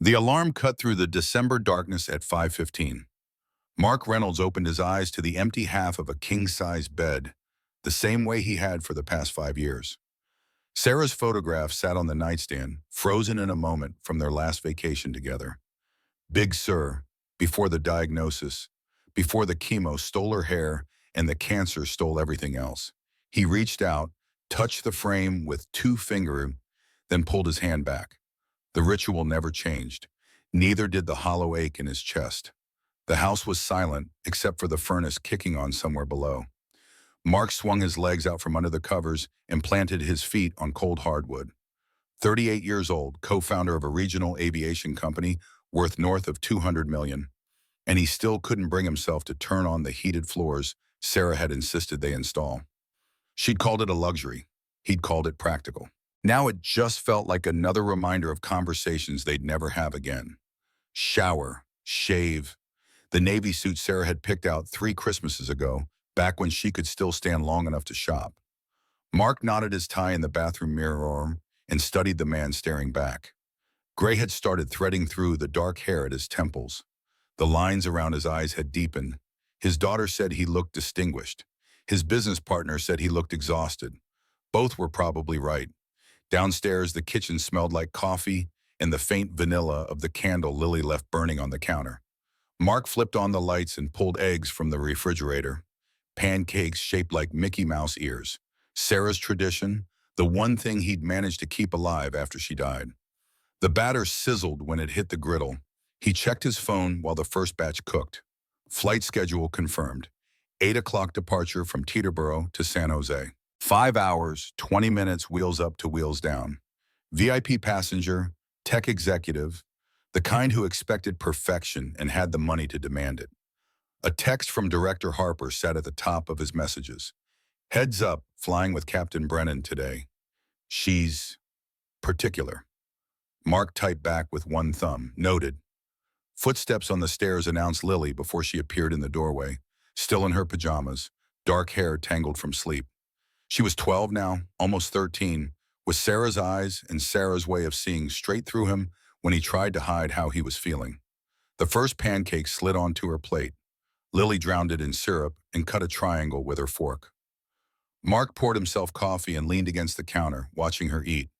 The alarm cut through the December darkness at 5:15. Mark Reynolds opened his eyes to the empty half of a king-size bed, the same way he had for the past 5 years. Sarah's photograph sat on the nightstand, frozen in a moment from their last vacation together. Big Sur, before the diagnosis, before the chemo stole her hair and the cancer stole everything else. He reached out, touched the frame with 2 fingers, then pulled his hand back. The ritual never changed. Neither did the hollow ache in his chest. The house was silent, except for the furnace kicking on somewhere below. Mark swung his legs out from under the covers and planted his feet on cold hardwood. 38 years old, co-founder of a regional aviation company worth north of $200 million. And he still couldn't bring himself to turn on the heated floors Sarah had insisted they install. She'd called it a luxury. He'd called it practical. Now it just felt like another reminder of conversations they'd never have again. Shower, shave. The Navy suit Sarah had picked out 3 Christmases ago, back when she could still stand long enough to shop. Mark knotted his tie in the bathroom mirror and studied the man staring back. Gray had started threading through the dark hair at his temples. The lines around his eyes had deepened. His daughter said he looked distinguished. His business partner said he looked exhausted. Both were probably right. Downstairs, the kitchen smelled like coffee and the faint vanilla of the candle Lily left burning on the counter. Mark flipped on the lights and pulled eggs from the refrigerator. Pancakes shaped like Mickey Mouse ears. Sarah's tradition, the one thing he'd managed to keep alive after she died. The batter sizzled when it hit the griddle. He checked his phone while the first batch cooked. Flight schedule confirmed. 8 o'clock departure from Teterboro to San Jose. 5 hours, 20 minutes wheels up to wheels down. VIP passenger, tech executive, the kind who expected perfection and had the money to demand it. A text from Director Harper sat at the top of his messages. Heads up, flying with Captain Brennan today. She's particular. Mark typed back with one thumb. Noted. Footsteps on the stairs announced Lily before she appeared in the doorway, still in her pajamas, dark hair tangled from sleep. She was 12 now, almost 13, with Sarah's eyes and Sarah's way of seeing straight through him when he tried to hide how he was feeling. The first pancake slid onto her plate. Lily drowned it in syrup and cut a triangle with her fork. Mark poured himself coffee and leaned against the counter, watching her eat.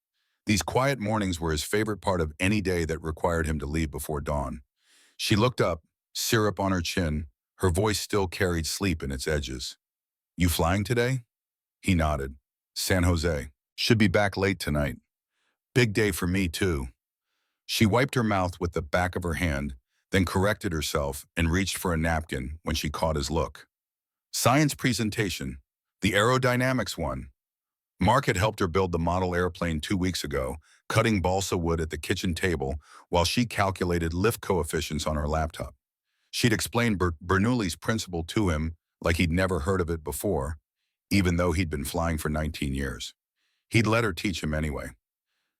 These quiet mornings were his favorite part of any day that required him to leave before dawn. She looked up, syrup on her chin. Her voice still carried sleep in its edges. You flying today? He nodded. San Jose. Should be back late tonight. Big day for me, too. She wiped her mouth with the back of her hand, then corrected herself and reached for a napkin when she caught his look. Science presentation. The aerodynamics one. Mark had helped her build the model airplane 2 weeks ago, cutting balsa wood at the kitchen table while she calculated lift coefficients on her laptop. She'd explained Bernoulli's principle to him like he'd never heard of it before, even though he'd been flying for 19 years. He'd let her teach him anyway.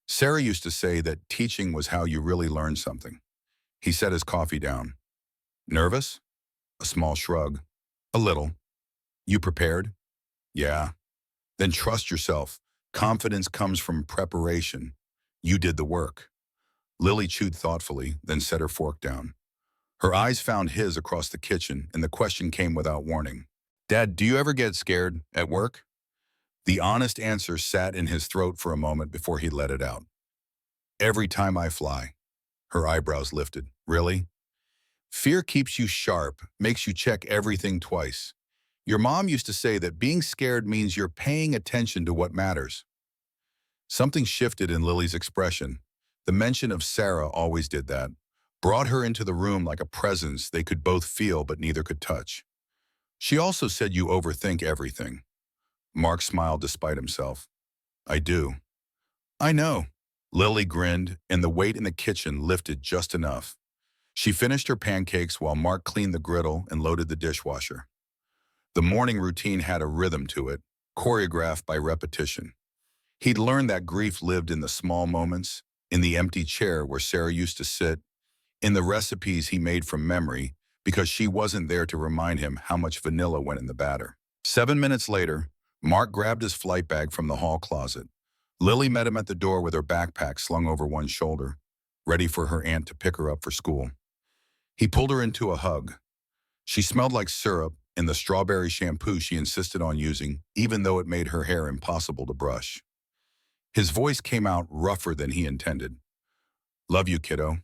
Sarah used to say that teaching was how you really learned something. He set his coffee down. Nervous? A small shrug. A little. You prepared? Yeah. Then trust yourself. Confidence comes from preparation. You did the work. Lily chewed thoughtfully, then set her fork down. Her eyes found his across the kitchen, and the question came without warning. Dad, do you ever get scared at work? The honest answer sat in his throat for a moment before he let it out. Every time I fly. Her eyebrows lifted. Really? Fear keeps you sharp, makes you check everything twice. Your mom used to say that being scared means you're paying attention to what matters. Something shifted in Lily's expression. The mention of Sarah always did that. Brought her into the room like a presence they could both feel but neither could touch. She also said you overthink everything. Mark smiled despite himself. I do. I know. Lily grinned, and the weight in the kitchen lifted just enough. She finished her pancakes while Mark cleaned the griddle and loaded the dishwasher. The morning routine had a rhythm to it, choreographed by repetition. He'd learned that grief lived in the small moments, in the empty chair where Sarah used to sit, in the recipes he made from memory, because she wasn't there to remind him how much vanilla went in the batter. 7 minutes later, Mark grabbed his flight bag from the hall closet. Lily met him at the door with her backpack slung over one shoulder. ready for her aunt to pick her up for school. He pulled her into a hug. She smelled like syrup and the strawberry shampoo she insisted on using, even though it made her hair impossible to brush. His voice came out rougher than he intended. "Love you, kiddo."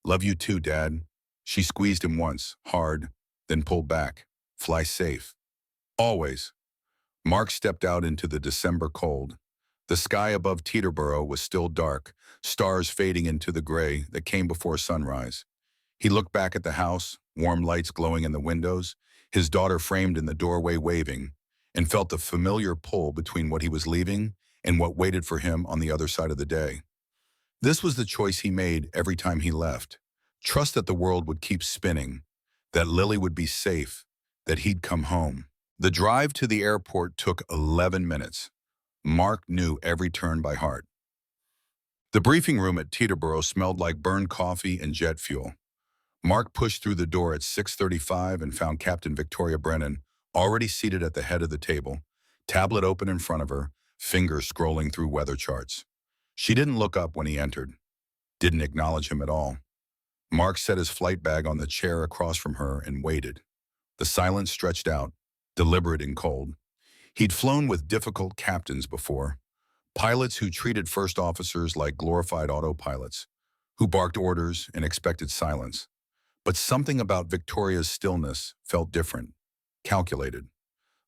"Love you too, Dad." She squeezed him once, hard, then pulled back. "Fly safe." "Always." Mark stepped out into the December cold. The sky above Teterboro was still dark, stars fading into the gray that came before sunrise. He looked back at the house, warm lights glowing in the windows, his daughter framed in the doorway waving, and felt the familiar pull between what he was leaving and what waited for him on the other side of the day. This was the choice he made every time he left. Trust that the world would keep spinning, that Lily would be safe, that he'd come home. The drive to the airport took 11 minutes. Mark knew every turn by heart. The briefing room at Teterboro smelled like burned coffee and jet fuel. Mark pushed through the door at 6:35 and found Captain Victoria Brennan already seated at the head of the table, tablet open in front of her, fingers scrolling through weather charts. She didn't look up when he entered, didn't acknowledge him at all. Mark set his flight bag on the chair across from her and waited. The silence stretched out, deliberate and cold. He'd flown with difficult captains before, pilots who treated first officers like glorified autopilots, who barked orders and expected silence. But something about Victoria's stillness felt different, calculated.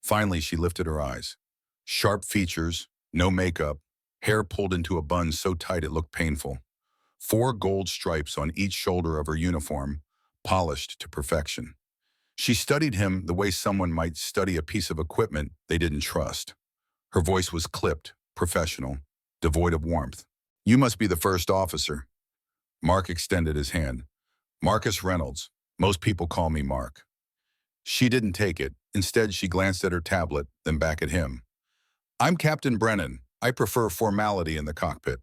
Finally, she lifted her eyes. Sharp features, no makeup, hair pulled into a bun so tight it looked painful. 4 gold stripes on each shoulder of her uniform, polished to perfection. She studied him the way someone might study a piece of equipment they didn't trust. Her voice was clipped, professional, devoid of warmth. "You must be the first officer." Mark extended his hand. "Marcus Reynolds. Most people call me Mark." She didn't take it. Instead, she glanced at her tablet, then back at him. "I'm Captain Brennan. I prefer formality in the cockpit."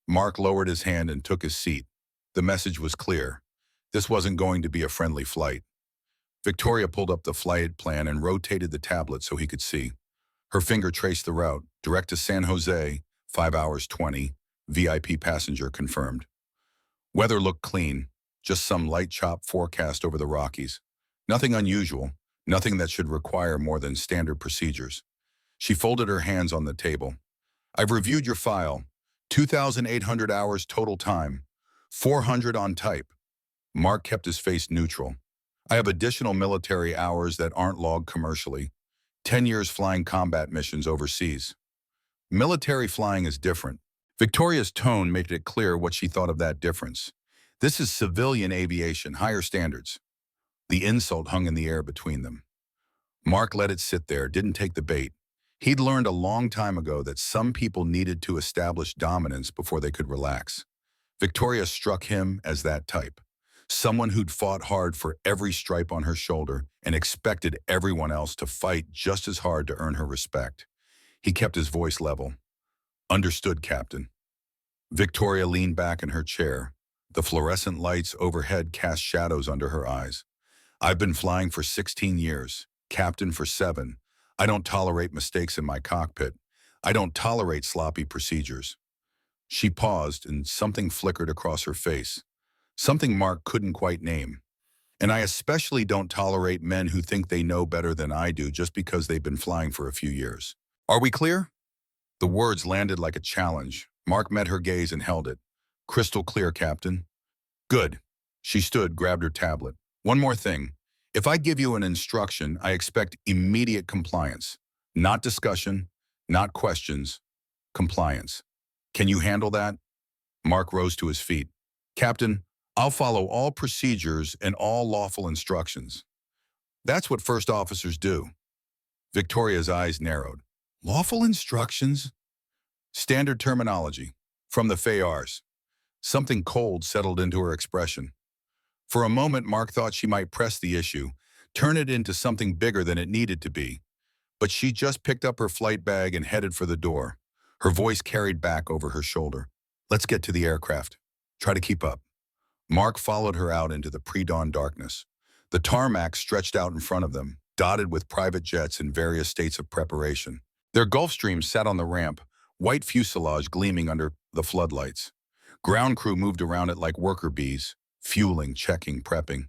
Mark lowered his hand and took his seat. The message was clear. This wasn't going to be a friendly flight. Victoria pulled up the flight plan and rotated the tablet so he could see. Her finger traced the route, direct to San Jose, 5 hours 20, VIP passenger confirmed. Weather looked clean, just some light chop forecast over the Rockies. Nothing unusual, nothing that should require more than standard procedures. She folded her hands on the table. "I've reviewed your file. 2,800 hours total time, 400 on type." Mark kept his face neutral. "I have additional military hours that aren't logged commercially. 10 years flying combat missions overseas." "Military flying is different." Victoria's tone made it clear what she thought of that difference. This is civilian aviation, higher standards. The insult hung in the air between them. Mark let it sit there, didn't take the bait. He'd learned a long time ago that some people needed to establish dominance before they could relax. Victoria struck him as that type. Someone who'd fought hard for every stripe on her shoulder and expected everyone else to fight just as hard to earn her respect. He kept his voice level. "Understood, Captain." Victoria leaned back in her chair. The fluorescent lights overhead cast shadows under her eyes. "I've been flying for 16 years, captain for 7. I don't tolerate mistakes in my cockpit. I don't tolerate sloppy procedures." She paused, and something flickered across her face. Something Mark couldn't quite name. "And I especially don't tolerate men who think they know better than I do just because they've been flying for a few years. Are we clear?" The words landed like a challenge. Mark met her gaze and held it. "Crystal clear, Captain." "Good." She stood, grabbed her tablet. "One more thing. If I give you an instruction, I expect immediate compliance. Not discussion, not questions, compliance. Can you handle that?" Mark rose to his feet. "Captain, I'll follow all procedures and all lawful instructions." "That's what first officers do." Victoria's eyes narrowed. "Lawful instructions?" "Standard terminology. From the FARs." Something cold settled into her expression. For a moment, Mark thought she might press the issue, turn it into something bigger than it needed to be. But she just picked up her flight bag and headed for the door. Her voice carried back over her shoulder. "Let's get to the aircraft. Try to keep up." Mark followed her out into the pre-dawn darkness. The tarmac stretched out in front of them, dotted with private jets in various states of preparation. Their Gulfstreams sat on the ramp, white fuselage gleaming under the floodlights. Ground crew moved around it like worker bees, fueling, checking, prepping.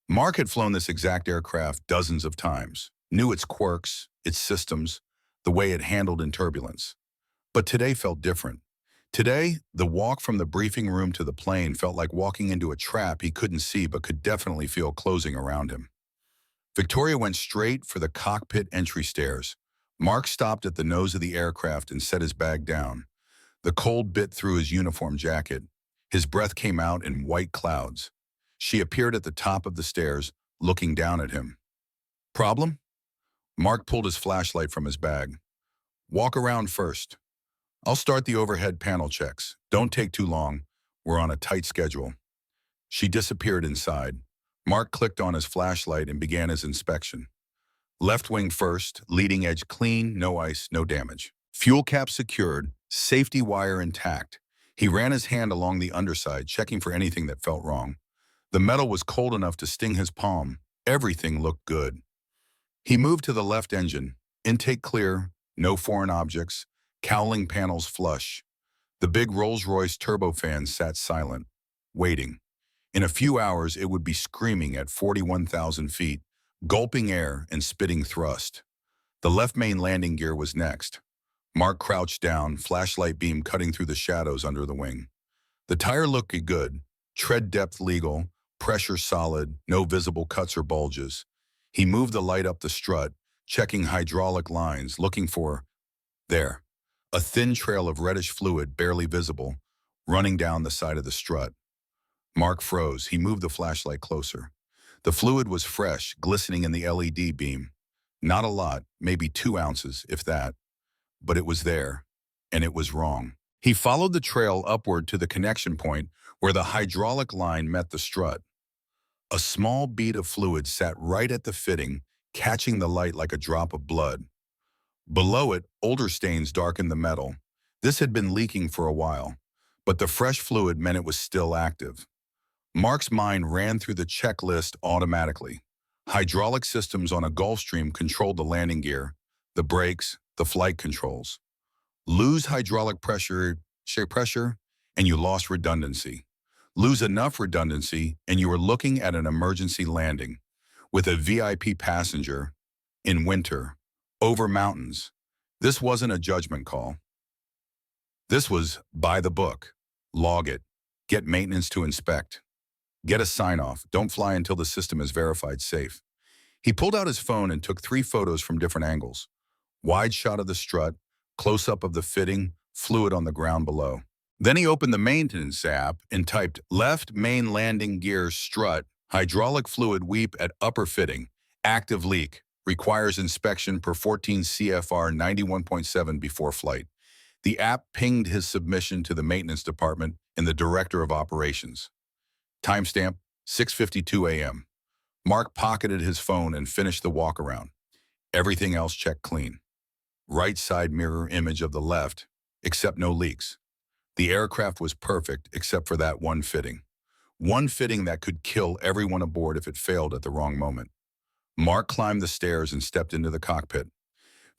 Mark had flown this exact aircraft dozens of times, knew its quirks, its systems, the way it handled in turbulence. But today felt different. Today, the walk from the briefing room to the plane felt like walking into a trap he couldn't see but could definitely feel closing around him. Victoria went straight for the cockpit entry stairs. Mark stopped at the nose of the aircraft and set his bag down. The cold bit through his uniform jacket. His breath came out in white clouds. She appeared at the top of the stairs, looking down at him. Problem? Mark pulled his flashlight from his bag. Walk around first. I'll start the overhead panel checks. Don't take too long. We're on a tight schedule. She disappeared inside. Mark clicked on his flashlight and began his inspection. Left wing first, leading edge clean, no ice, no damage. Fuel cap secured, safety wire intact. He ran his hand along the underside, checking for anything that felt wrong. The metal was cold enough to sting his palm. Everything looked good. He moved to the left engine. Intake clear, no foreign objects, cowling panels flush. The big Rolls-Royce turbofan sat silent, waiting. In a few hours, it would be screaming at 41,000 feet, gulping air and spitting thrust. The left main landing gear was next. Mark crouched down, flashlight beam cutting through the shadows under the wing. The tire looked good, tread depth legal, pressure solid, no visible cuts or bulges. He moved the light up the strut, checking hydraulic lines, looking for, there, a thin trail of reddish fluid barely visible, running down the side of the strut. Mark froze. He moved the flashlight closer. The fluid was fresh, glistening in the LED beam. Not a lot, maybe 2 ounces, if that. But it was there, and it was wrong. He followed the trail upward to the connection point where the hydraulic line met the strut. A small bead of fluid sat right at the fitting, catching the light like a drop of blood. Below it, older stains darkened the metal. This had been leaking for a while, but the fresh fluid meant it was still active. Mark's mind ran through the checklist automatically. Hydraulic systems on a Gulfstream controlled the landing gear, the brakes, the flight controls. Lose hydraulic pressure, and you lost redundancy. Lose enough redundancy, and you were looking at an emergency landing with a VIP passenger in winter, over mountains. This wasn't a judgment call. This was by the book. Log it. Get maintenance to inspect. Get a sign-off. Don't fly until the system is verified safe. He pulled out his phone and took 3 photos from different angles. Wide shot of the strut, close-up of the fitting, fluid on the ground below. Then he opened the maintenance app and typed left main landing gear strut, hydraulic fluid weep at upper fitting, active leak, requires inspection per 14 CFR 91.7 before flight. The app pinged his submission to the maintenance department and the director of operations. Timestamp, 6:52 a.m. Mark pocketed his phone and finished the walk-around. Everything else checked clean. Right side mirror image of the left, except no leaks. The aircraft was perfect except for that one fitting. One fitting that could kill everyone aboard if it failed at the wrong moment. Mark climbed the stairs and stepped into the cockpit.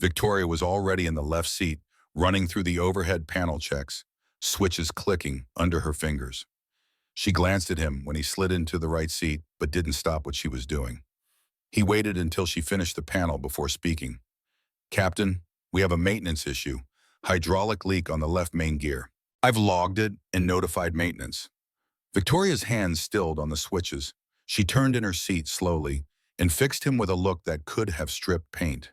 Victoria was already in the left seat, running through the overhead panel checks, switches clicking under her fingers. She glanced at him when he slid into the right seat, but didn't stop what she was doing. He waited until she finished the panel before speaking. Captain, we have a maintenance issue. Hydraulic leak on the left main gear. I've logged it and notified maintenance. Victoria's hands stilled on the switches. She turned in her seat slowly and fixed him with a look that could have stripped paint.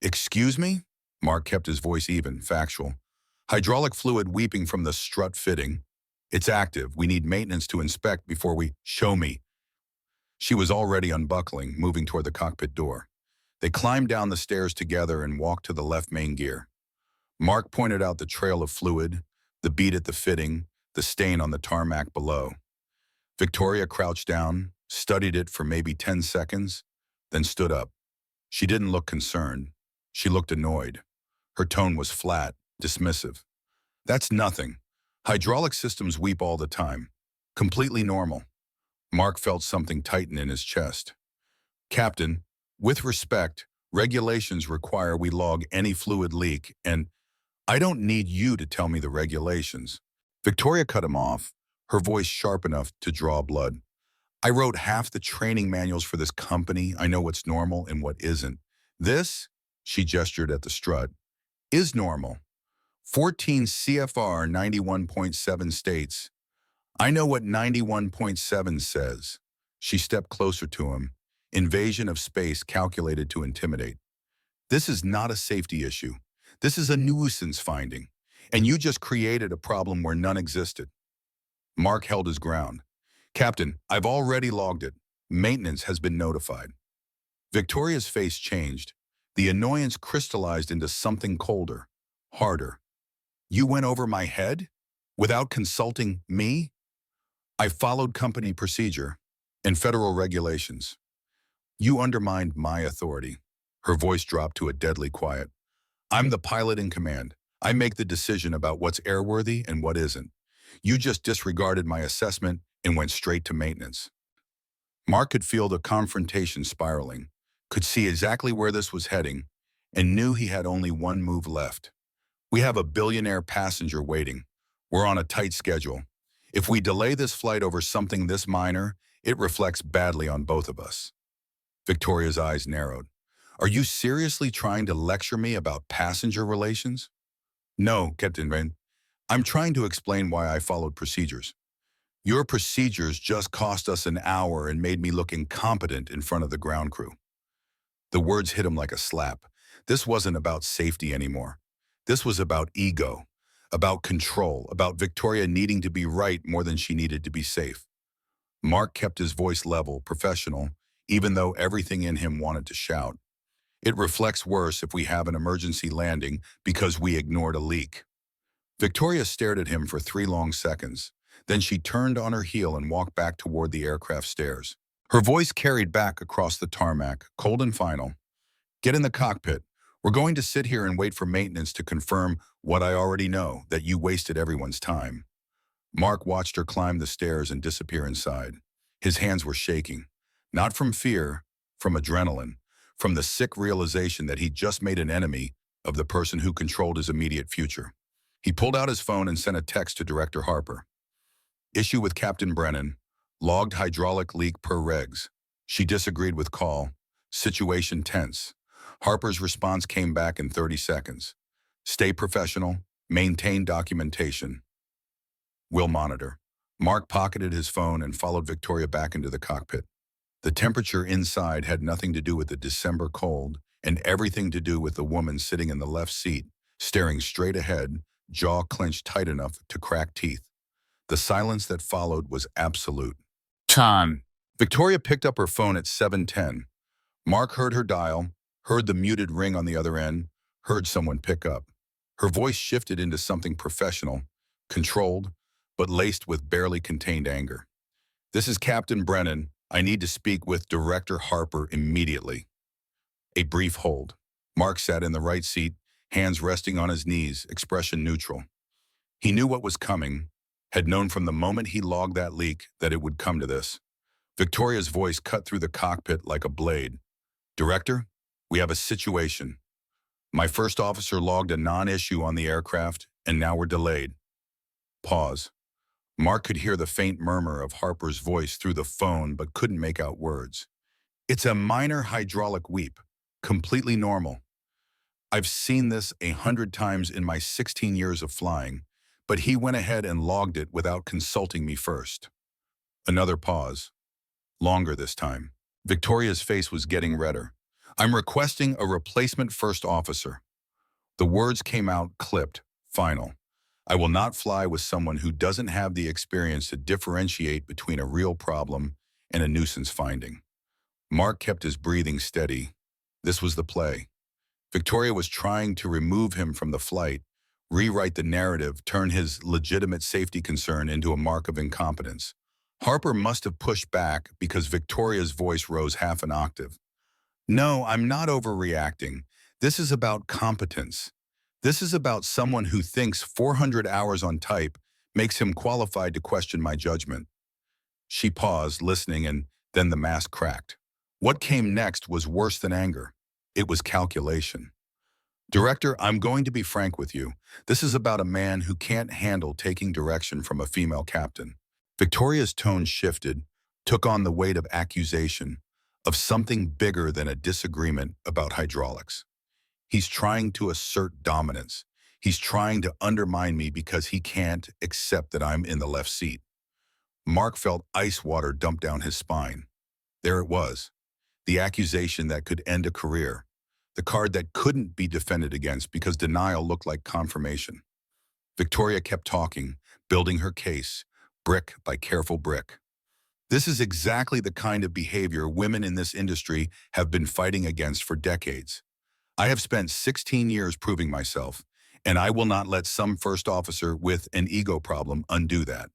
Excuse me? Mark kept his voice even, factual. Hydraulic fluid weeping from the strut fitting. It's active. We need maintenance to inspect before we show me. She was already unbuckling, moving toward the cockpit door. They climbed down the stairs together and walked to the left main gear. Mark pointed out the trail of fluid, the bead at the fitting, the stain on the tarmac below. Victoria crouched down, studied it for maybe 10 seconds, then stood up. She didn't look concerned. She looked annoyed. Her tone was flat, dismissive. That's nothing. Hydraulic systems weep all the time. Completely normal. Mark felt something tighten in his chest. Captain, with respect, regulations require we log any fluid leak, and I don't need you to tell me the regulations. Victoria cut him off, her voice sharp enough to draw blood. I wrote half the training manuals for this company. I know what's normal and what isn't. This, she gestured at the strut, is normal. 14 CFR 91.7 states. I know what 91.7 says. She stepped closer to him. Invasion of space calculated to intimidate. This is not a safety issue. This is a nuisance finding. And you just created a problem where none existed. Mark held his ground. Captain, I've already logged it. Maintenance has been notified. Victoria's face changed. The annoyance crystallized into something colder, harder. You went over my head? Without consulting me? I followed company procedure and federal regulations. You undermined my authority. Her voice dropped to a deadly quiet. I'm the pilot in command. I make the decision about what's airworthy and what isn't. You just disregarded my assessment and went straight to maintenance. Mark could feel the confrontation spiraling, could see exactly where this was heading, and knew he had only one move left. We have a billionaire passenger waiting. We're on a tight schedule. If we delay this flight over something this minor, it reflects badly on both of us. Victoria's eyes narrowed. Are you seriously trying to lecture me about passenger relations? No, Captain Wren. I'm trying to explain why I followed procedures. Your procedures just cost us an hour and made me look incompetent in front of the ground crew. The words hit him like a slap. This wasn't about safety anymore. This was about ego, about control, about Victoria needing to be right more than she needed to be safe. Mark kept his voice level, professional, even though everything in him wanted to shout. It reflects worse if we have an emergency landing because we ignored a leak. Victoria stared at him for 3 long seconds. Then she turned on her heel and walked back toward the aircraft stairs. Her voice carried back across the tarmac, cold and final. Get in the cockpit. We're going to sit here and wait for maintenance to confirm what I already know, that you wasted everyone's time. Mark watched her climb the stairs and disappear inside. His hands were shaking. Not from fear, from adrenaline, from the sick realization that he'd just made an enemy of the person who controlled his immediate future. He pulled out his phone and sent a text to Director Harper. Issue with Captain Brennan. Logged hydraulic leak per regs. She disagreed with call. Situation tense. Harper's response came back in 30 seconds. Stay professional. Maintain documentation. We'll monitor. Mark pocketed his phone and followed Victoria back into the cockpit. The temperature inside had nothing to do with the December cold and everything to do with the woman sitting in the left seat, staring straight ahead, jaw clenched tight enough to crack teeth. The silence that followed was absolute. Time. Victoria picked up her phone at 7:10. Mark heard her dial, heard the muted ring on the other end, heard someone pick up. Her voice shifted into something professional, controlled, but laced with barely contained anger. This is Captain Brennan. I need to speak with Director Harper immediately. A brief hold. Mark sat in the right seat, hands resting on his knees, expression neutral. He knew what was coming, had known from the moment he logged that leak that it would come to this. Victoria's voice cut through the cockpit like a blade. Director, we have a situation. My first officer logged a non-issue on the aircraft, and now we're delayed. Pause. Mark could hear the faint murmur of Harper's voice through the phone but couldn't make out words. It's a minor hydraulic weep, completely normal. I've seen this 100 times in my 16 years of flying, but he went ahead and logged it without consulting me first. Another pause. Longer this time. Victoria's face was getting redder. I'm requesting a replacement first officer. The words came out clipped, final. I will not fly with someone who doesn't have the experience to differentiate between a real problem and a nuisance finding. Mark kept his breathing steady. This was the play. Victoria was trying to remove him from the flight, rewrite the narrative, turn his legitimate safety concern into a mark of incompetence. Harper must have pushed back because Victoria's voice rose half an octave. No, I'm not overreacting. This is about competence. This is about someone who thinks 400 hours on type makes him qualified to question my judgment. She paused, listening, and then the mask cracked. What came next was worse than anger. It was calculation. Director, I'm going to be frank with you. This is about a man who can't handle taking direction from a female captain. Victoria's tone shifted, took on the weight of accusation, of something bigger than a disagreement about hydraulics. He's trying to assert dominance. He's trying to undermine me because he can't accept that I'm in the left seat. Mark felt ice water dump down his spine. There it was, the accusation that could end a career, the card that couldn't be defended against because denial looked like confirmation. Victoria kept talking, building her case, brick by careful brick. This is exactly the kind of behavior women in this industry have been fighting against for decades. I have spent 16 years proving myself, and I will not let some first officer with an ego problem undo that.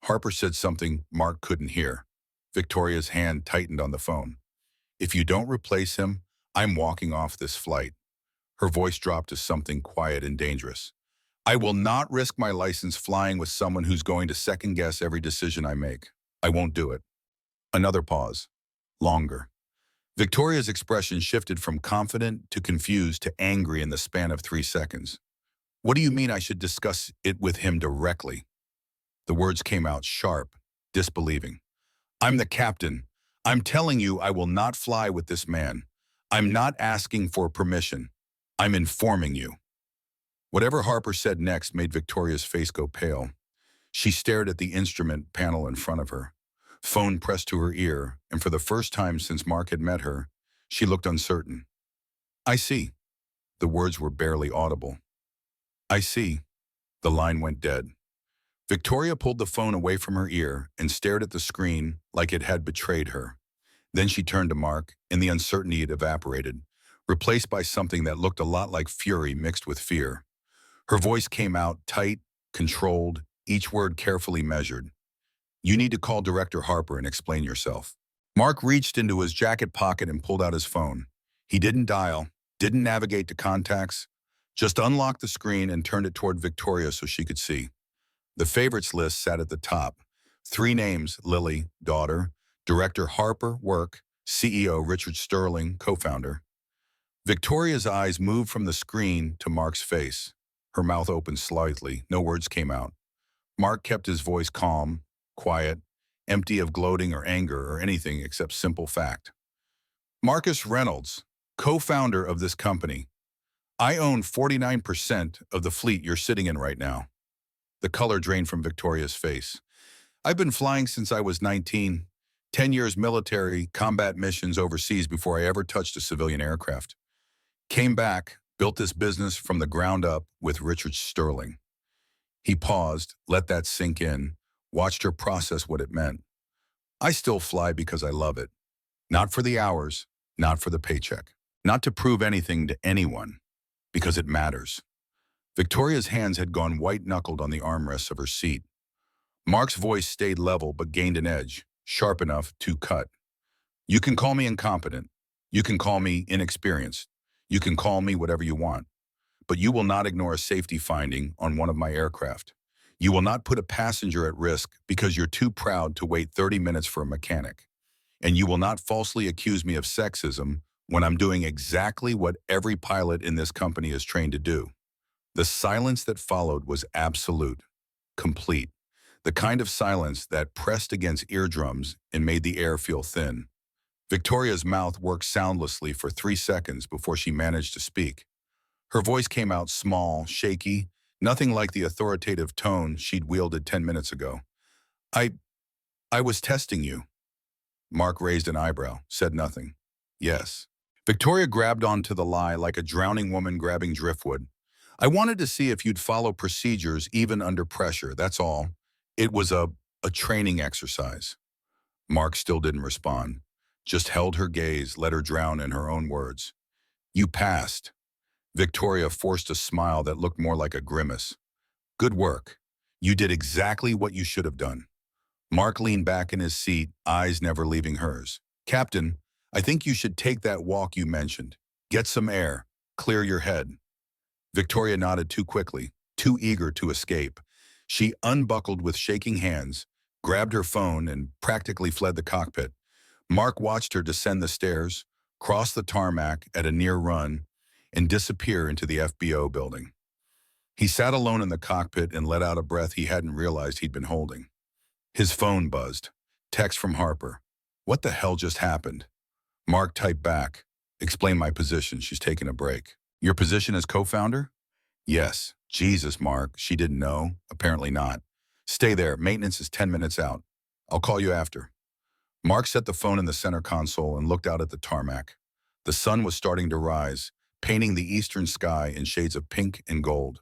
Harper said something Mark couldn't hear. Victoria's hand tightened on the phone. If you don't replace him, I'm walking off this flight. Her voice dropped to something quiet and dangerous. I will not risk my license flying with someone who's going to second-guess every decision I make. I won't do it. Another pause. Longer. Victoria's expression shifted from confident to confused to angry in the span of 3 seconds. What do you mean I should discuss it with him directly? The words came out sharp, disbelieving. I'm the captain. I'm telling you I will not fly with this man. I'm not asking for permission. I'm informing you. Whatever Harper said next made Victoria's face go pale. She stared at the instrument panel in front of her, phone pressed to her ear, and for the first time since Mark had met her, she looked uncertain. I see. The words were barely audible. I see. The line went dead. Victoria pulled the phone away from her ear and stared at the screen like it had betrayed her. Then she turned to Mark, and the uncertainty had evaporated, replaced by something that looked a lot like fury mixed with fear. Her voice came out tight, controlled, each word carefully measured. You need to call Director Harper and explain yourself. Mark reached into his jacket pocket and pulled out his phone. He didn't dial, didn't navigate to contacts, just unlocked the screen and turned it toward Victoria so she could see. The favorites list sat at the top. 3 names: Lily, daughter; Director Harper, work; CEO Richard Sterling, co-founder. Victoria's eyes moved from the screen to Mark's face. Her mouth opened slightly. No words came out. Mark kept his voice calm, quiet, empty of gloating or anger or anything except simple fact. Marcus Reynolds, co-founder of this company. I own 49% of the fleet you're sitting in right now. The color drained from Victoria's face. I've been flying since I was 19, 10 years military, combat missions overseas before I ever touched a civilian aircraft. Came back, built this business from the ground up with Richard Sterling. He paused, let that sink in, watched her process what it meant. I still fly because I love it. Not for the hours, not for the paycheck. Not to prove anything to anyone, because it matters. Victoria's hands had gone white-knuckled on the armrests of her seat. Mark's voice stayed level but gained an edge, sharp enough to cut. You can call me incompetent. You can call me inexperienced. You can call me whatever you want. But you will not ignore a safety finding on one of my aircraft. You will not put a passenger at risk because you're too proud to wait 30 minutes for a mechanic. And you will not falsely accuse me of sexism when I'm doing exactly what every pilot in this company is trained to do. The silence that followed was absolute, complete, the kind of silence that pressed against eardrums and made the air feel thin. Victoria's mouth worked soundlessly for 3 seconds before she managed to speak. Her voice came out small, shaky, nothing like the authoritative tone she'd wielded 10 minutes ago. I was testing you. Mark raised an eyebrow, said nothing. Yes. Victoria grabbed onto the lie like a drowning woman grabbing driftwood. I wanted to see if you'd follow procedures even under pressure, that's all. It was a training exercise. Mark still didn't respond, just held her gaze, let her drown in her own words. You passed. Victoria forced a smile that looked more like a grimace. Good work. You did exactly what you should have done. Mark leaned back in his seat, eyes never leaving hers. Captain, I think you should take that walk you mentioned. Get some air. Clear your head. Victoria nodded too quickly, too eager to escape. She unbuckled with shaking hands, grabbed her phone, and practically fled the cockpit. Mark watched her descend the stairs, cross the tarmac at a near run, and disappear into the FBO building. He sat alone in the cockpit and let out a breath he hadn't realized he'd been holding. His phone buzzed. Text from Harper. What the hell just happened? Mark typed back. Explain my position. She's taking a break. Your position as co-founder? Yes. Jesus, Mark. She didn't know. Apparently not. Stay there. Maintenance is 10 minutes out. I'll call you after. Mark set the phone in the center console and looked out at the tarmac. The sun was starting to rise, painting the eastern sky in shades of pink and gold.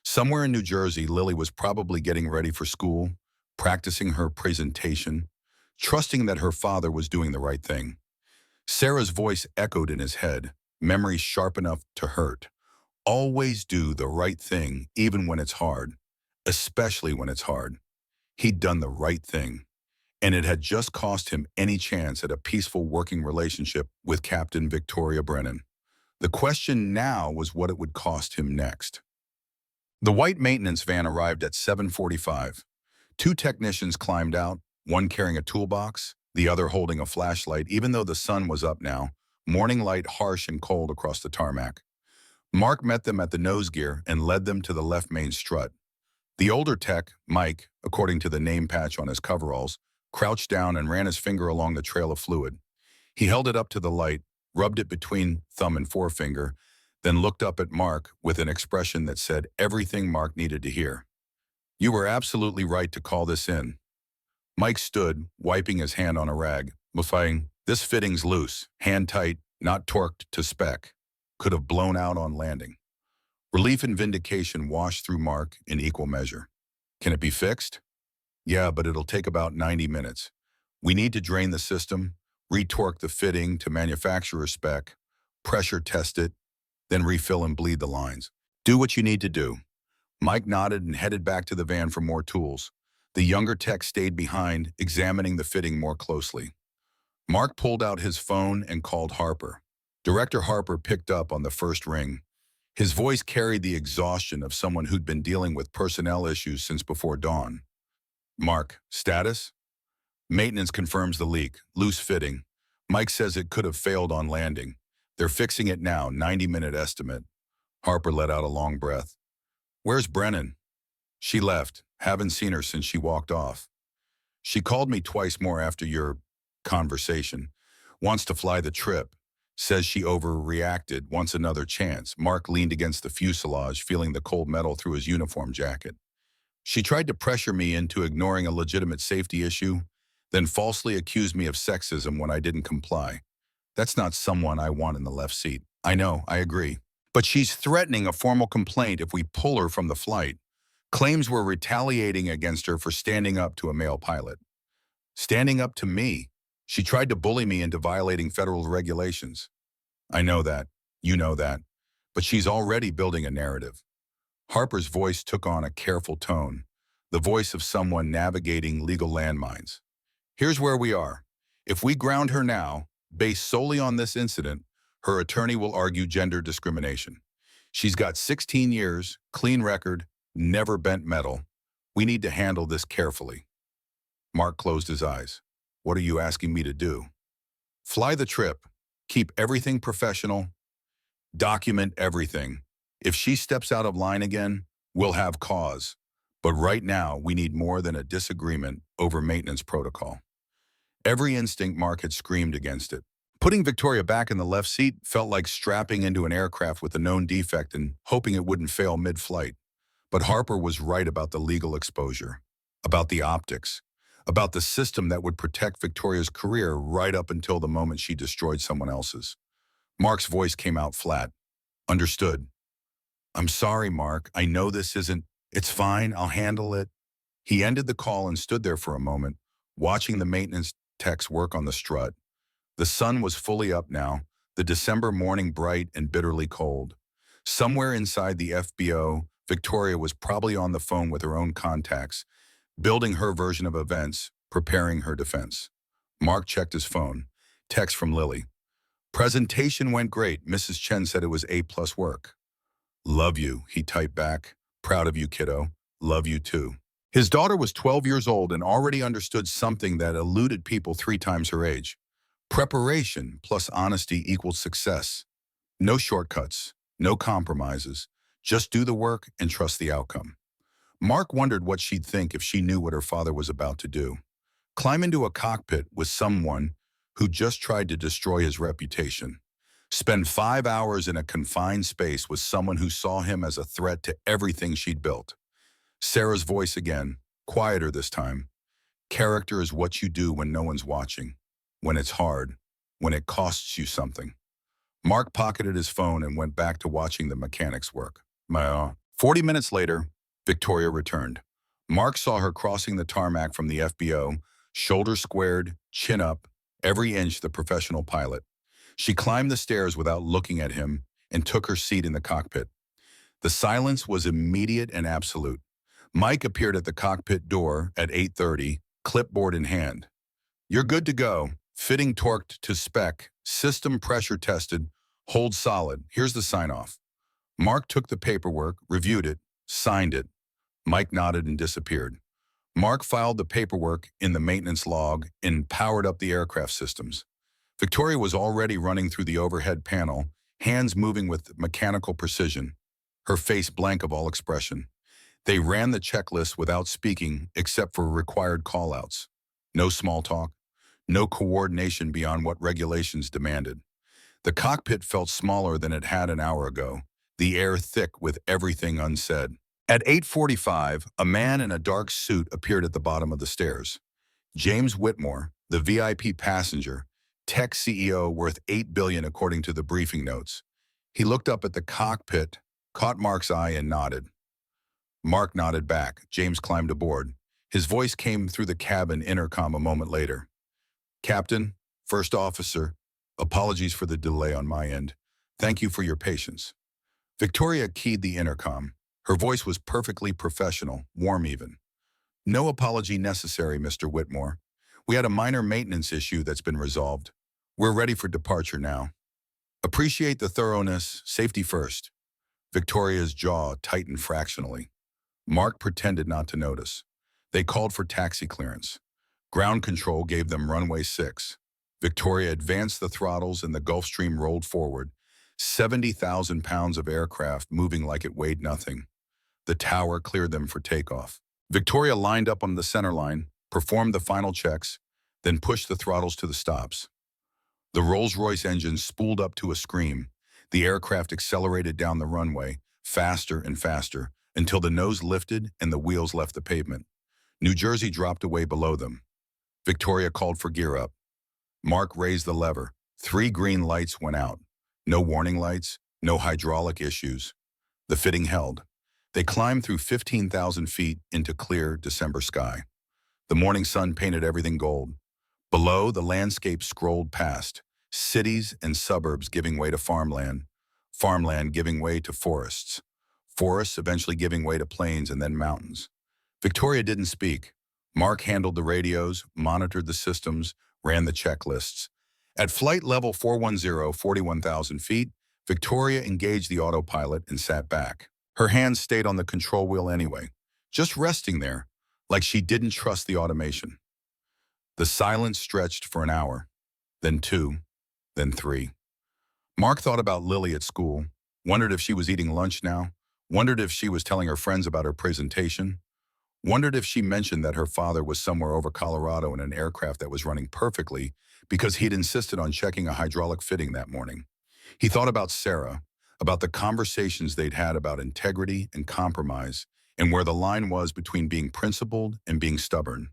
Somewhere in New Jersey, Lily was probably getting ready for school, practicing her presentation, trusting that her father was doing the right thing. Sarah's voice echoed in his head, memories sharp enough to hurt. Always do the right thing, even when it's hard, especially when it's hard. He'd done the right thing, and it had just cost him any chance at a peaceful working relationship with Captain Victoria Brennan. The question now was what it would cost him next. The white maintenance van arrived at 7:45. Two technicians climbed out, one carrying a toolbox, the other holding a flashlight, even though the sun was up now, morning light harsh and cold across the tarmac. Mark met them at the nose gear and led them to the left main strut. The older tech, Mike, according to the name patch on his coveralls, crouched down and ran his finger along the trail of fluid. He held it up to the light, rubbed it between thumb and forefinger, then looked up at Mark with an expression that said everything Mark needed to hear. You were absolutely right to call this in. Mike stood, wiping his hand on a rag, replying, this fitting's loose, hand tight, not torqued to spec. Could have blown out on landing. Relief and vindication washed through Mark in equal measure. Can it be fixed? Yeah, but it'll take about 90 minutes. We need to drain the system, retorque the fitting to manufacturer spec, pressure test it, then refill and bleed the lines. Do what you need to do. Mike nodded and headed back to the van for more tools. The younger tech stayed behind, examining the fitting more closely. Mark pulled out his phone and called Harper. Director Harper picked up on the first ring. His voice carried the exhaustion of someone who'd been dealing with personnel issues since before dawn. Mark, status? Maintenance confirms the leak, loose fitting. Mike says it could have failed on landing. They're fixing it now, 90-minute estimate. Harper let out a long breath. Where's Brennan? She left. Haven't seen her since she walked off. She called me twice more after your conversation. Wants to fly the trip. Says she overreacted, wants another chance. Mark leaned against the fuselage, feeling the cold metal through his uniform jacket. She tried to pressure me into ignoring a legitimate safety issue, then falsely accused me of sexism when I didn't comply. That's not someone I want in the left seat. I know, I agree. But she's threatening a formal complaint if we pull her from the flight. Claims we're retaliating against her for standing up to a male pilot. Standing up to me. She tried to bully me into violating federal regulations. I know that. You know that. But she's already building a narrative. Harper's voice took on a careful tone, the voice of someone navigating legal landmines. Here's where we are. If we ground her now, based solely on this incident, her attorney will argue gender discrimination. She's got 16 years, clean record, never bent metal. We need to handle this carefully. Mark closed his eyes. What are you asking me to do? Fly the trip. Keep everything professional. Document everything. If she steps out of line again, we'll have cause. But right now, we need more than a disagreement over maintenance protocol. Every instinct Mark had screamed against it. Putting Victoria back in the left seat felt like strapping into an aircraft with a known defect and hoping it wouldn't fail mid-flight. But Harper was right about the legal exposure, about the optics, about the system that would protect Victoria's career right up until the moment she destroyed someone else's. Mark's voice came out flat. Understood. I'm sorry, Mark. I know this isn't... It's fine. I'll handle it. He ended the call and stood there for a moment, watching the maintenance techs work on the strut. The sun was fully up now, the December morning bright and bitterly cold. Somewhere inside the FBO, Victoria was probably on the phone with her own contacts, building her version of events, preparing her defense. Mark checked his phone. Text from Lily. Presentation went great. Mrs. Chen said it was A+ work. Love you, he typed back. Proud of you, kiddo. Love you too. His daughter was 12 years old and already understood something that eluded people 3 times her age. Preparation plus honesty equals success. No shortcuts. No compromises. Just do the work and trust the outcome. Mark wondered what she'd think if she knew what her father was about to do. Climb into a cockpit with someone who just tried to destroy his reputation. Spend 5 hours in a confined space with someone who saw him as a threat to everything she'd built. Sarah's voice again, quieter this time. Character is what you do when no one's watching, when it's hard, when it costs you something. Mark pocketed his phone and went back to watching the mechanics work. 40 minutes later, Victoria returned. Mark saw her crossing the tarmac from the FBO, shoulders squared, chin up, every inch the professional pilot. She climbed the stairs without looking at him and took her seat in the cockpit. The silence was immediate and absolute. Mike appeared at the cockpit door at 8:30, clipboard in hand. "You're good to go. Fitting torqued to spec, system pressure tested, hold solid. Here's the sign-off." Mark took the paperwork, reviewed it, signed it. Mike nodded and disappeared. Mark filed the paperwork in the maintenance log and powered up the aircraft systems. Victoria was already running through the overhead panel, hands moving with mechanical precision, her face blank of all expression. They ran the checklist without speaking except for required callouts. No small talk, no coordination beyond what regulations demanded. The cockpit felt smaller than it had an hour ago, the air thick with everything unsaid. At 8:45, a man in a dark suit appeared at the bottom of the stairs. James Whitmore, the VIP passenger, tech CEO worth $8 billion according to the briefing notes. He looked up at the cockpit, caught Mark's eye and nodded. Mark nodded back. James climbed aboard. His voice came through the cabin intercom a moment later. "Captain, First Officer, apologies for the delay on my end. Thank you for your patience." Victoria keyed the intercom. Her voice was perfectly professional, warm even. "No apology necessary, Mr. Whitmore. We had a minor maintenance issue that's been resolved. We're ready for departure now. Appreciate the thoroughness, safety first." Victoria's jaw tightened fractionally. Mark pretended not to notice. They called for taxi clearance. Ground control gave them runway 6. Victoria advanced the throttles and the Gulfstream rolled forward, 70,000 pounds of aircraft moving like it weighed nothing. The tower cleared them for takeoff. Victoria lined up on the center line, performed the final checks, then pushed the throttles to the stops. The Rolls-Royce engine spooled up to a scream. The aircraft accelerated down the runway, faster and faster, until the nose lifted and the wheels left the pavement. New Jersey dropped away below them. Victoria called for gear up. Mark raised the lever. 3 green lights went out. No warning lights, no hydraulic issues. The fitting held. They climbed through 15,000 feet into clear December sky. The morning sun painted everything gold. Below, the landscape scrolled past, cities and suburbs giving way to farmland, farmland giving way to forests, forests eventually giving way to plains and then mountains. Victoria didn't speak. Mark handled the radios, monitored the systems, ran the checklists. At flight level 410, 41,000 feet, Victoria engaged the autopilot and sat back. Her hands stayed on the control wheel anyway, just resting there, like she didn't trust the automation. The silence stretched for an hour, then 2, then 3. Mark thought about Lily at school, wondered if she was eating lunch now, wondered if she was telling her friends about her presentation, wondered if she mentioned that her father was somewhere over Colorado in an aircraft that was running perfectly because he'd insisted on checking a hydraulic fitting that morning. He thought about Sarah, about the conversations they'd had about integrity and compromise, and where the line was between being principled and being stubborn.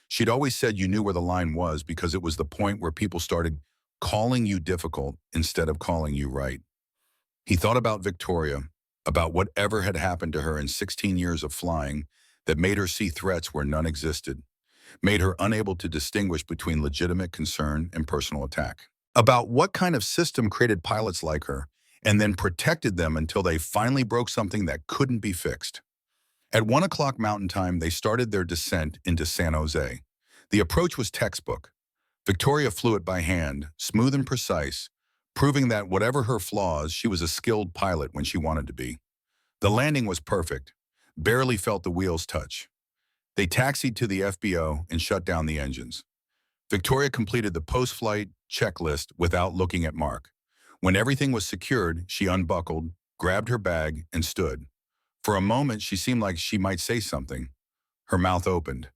She'd always said you knew where the line was because it was the point where people started calling you difficult instead of calling you right. He thought about Victoria, about whatever had happened to her in 16 years of flying that made her see threats where none existed, made her unable to distinguish between legitimate concern and personal attack. About what kind of system created pilots like her and then protected them until they finally broke something that couldn't be fixed. At 1 o'clock Mountain Time, they started their descent into San Jose. The approach was textbook. Victoria flew it by hand, smooth and precise, proving that whatever her flaws, she was a skilled pilot when she wanted to be. The landing was perfect, barely felt the wheels touch. They taxied to the FBO and shut down the engines. Victoria completed the post-flight checklist without looking at Mark. When everything was secured, she unbuckled, grabbed her bag, and stood. For a moment, she seemed like she might say something. Her mouth opened,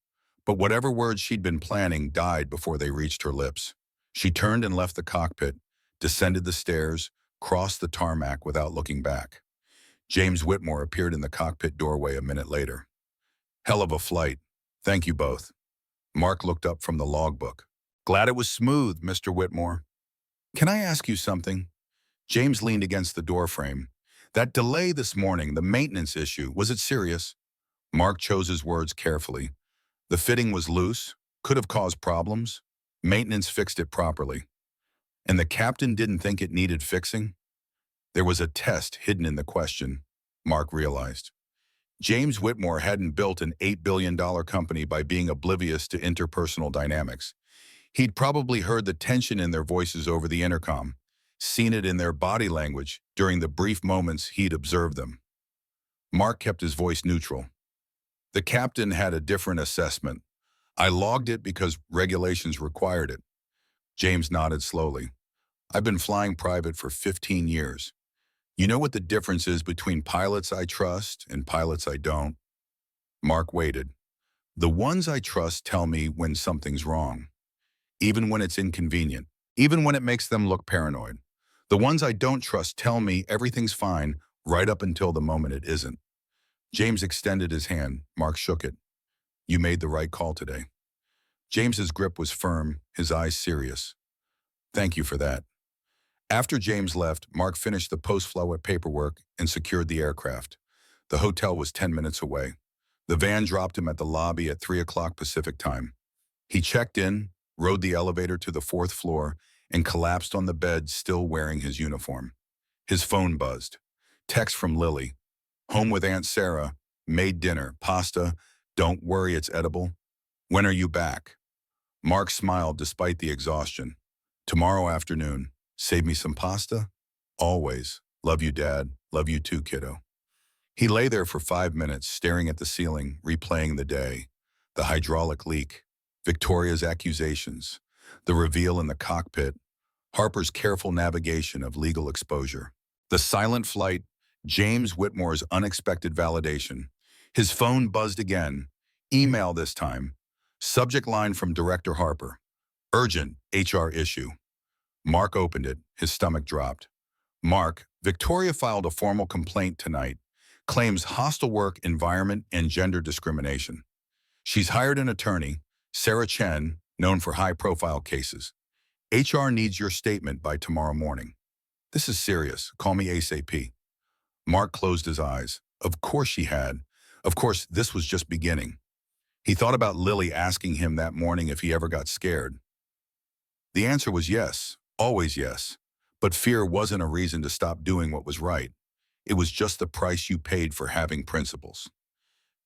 but whatever words she'd been planning died before they reached her lips. She turned and left the cockpit, descended the stairs, crossed the tarmac without looking back. James Whitmore appeared in the cockpit doorway a minute later. "Hell of a flight. Thank you both." Mark looked up from the logbook. "Glad it was smooth, Mr. Whitmore." "Can I ask you something?" James leaned against the doorframe. "That delay this morning, the maintenance issue, was it serious?" Mark chose his words carefully. "The fitting was loose, could have caused problems. Maintenance fixed it properly. And the captain didn't think it needed fixing?" There was a test hidden in the question, Mark realized. James Whitmore hadn't built an $8 billion company by being oblivious to interpersonal dynamics. He'd probably heard the tension in their voices over the intercom, seen it in their body language during the brief moments he'd observed them. Mark kept his voice neutral. "The captain had a different assessment. I logged it because regulations required it." James nodded slowly. "I've been flying private for 15 years. You know what the difference is between pilots I trust and pilots I don't?" Mark waited. "The ones I trust tell me when something's wrong, even when it's inconvenient, even when it makes them look paranoid. The ones I don't trust tell me everything's fine right up until the moment it isn't." James extended his hand. Mark shook it. "You made the right call today." James's grip was firm, his eyes serious. "Thank you for that." After James left, Mark finished the post-flight paperwork and secured the aircraft. The hotel was 10 minutes away. The van dropped him at the lobby at 3 o'clock Pacific time. He checked in, rode the elevator to the 4th floor, and collapsed on the bed, still wearing his uniform. His phone buzzed. Text from Lily. "Home with Aunt Sarah. Made dinner. Pasta. Don't worry, it's edible. When are you back?" Mark smiled despite the exhaustion. "Tomorrow afternoon. Save me some pasta?" "Always. Love you, Dad. Love you too, kiddo." He lay there for 5 minutes, staring at the ceiling, replaying the day. The hydraulic leak, Victoria's accusations, the reveal in the cockpit, Harper's careful navigation of legal exposure. The silent flight, James Whitmore's unexpected validation. His phone buzzed again. Email this time. Subject line from Director Harper. "Urgent HR issue." Mark opened it. His stomach dropped. "Mark, Victoria filed a formal complaint tonight. Claims hostile work environment and gender discrimination. She's hired an attorney, Sarah Chen, known for high-profile cases. HR needs your statement by tomorrow morning." "This is serious. Call me ASAP." Mark closed his eyes. Of course she had. Of course, this was just beginning. He thought about Lily asking him that morning if he ever got scared. The answer was yes, always yes. But fear wasn't a reason to stop doing what was right. It was just the price you paid for having principles.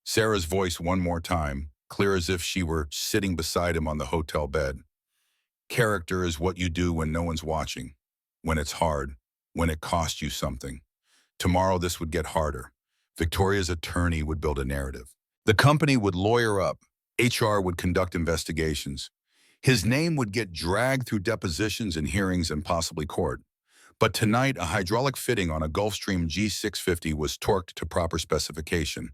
Sarah's voice one more time, clear as if she were sitting beside him on the hotel bed. "Character is what you do when no one's watching, when it's hard, when it costs you something. Tomorrow this would get harder. Victoria's attorney would build a narrative. The company would lawyer up. HR would conduct investigations. His name would get dragged through depositions and hearings and possibly court. But tonight, a hydraulic fitting on a Gulfstream G650 was torqued to proper specification.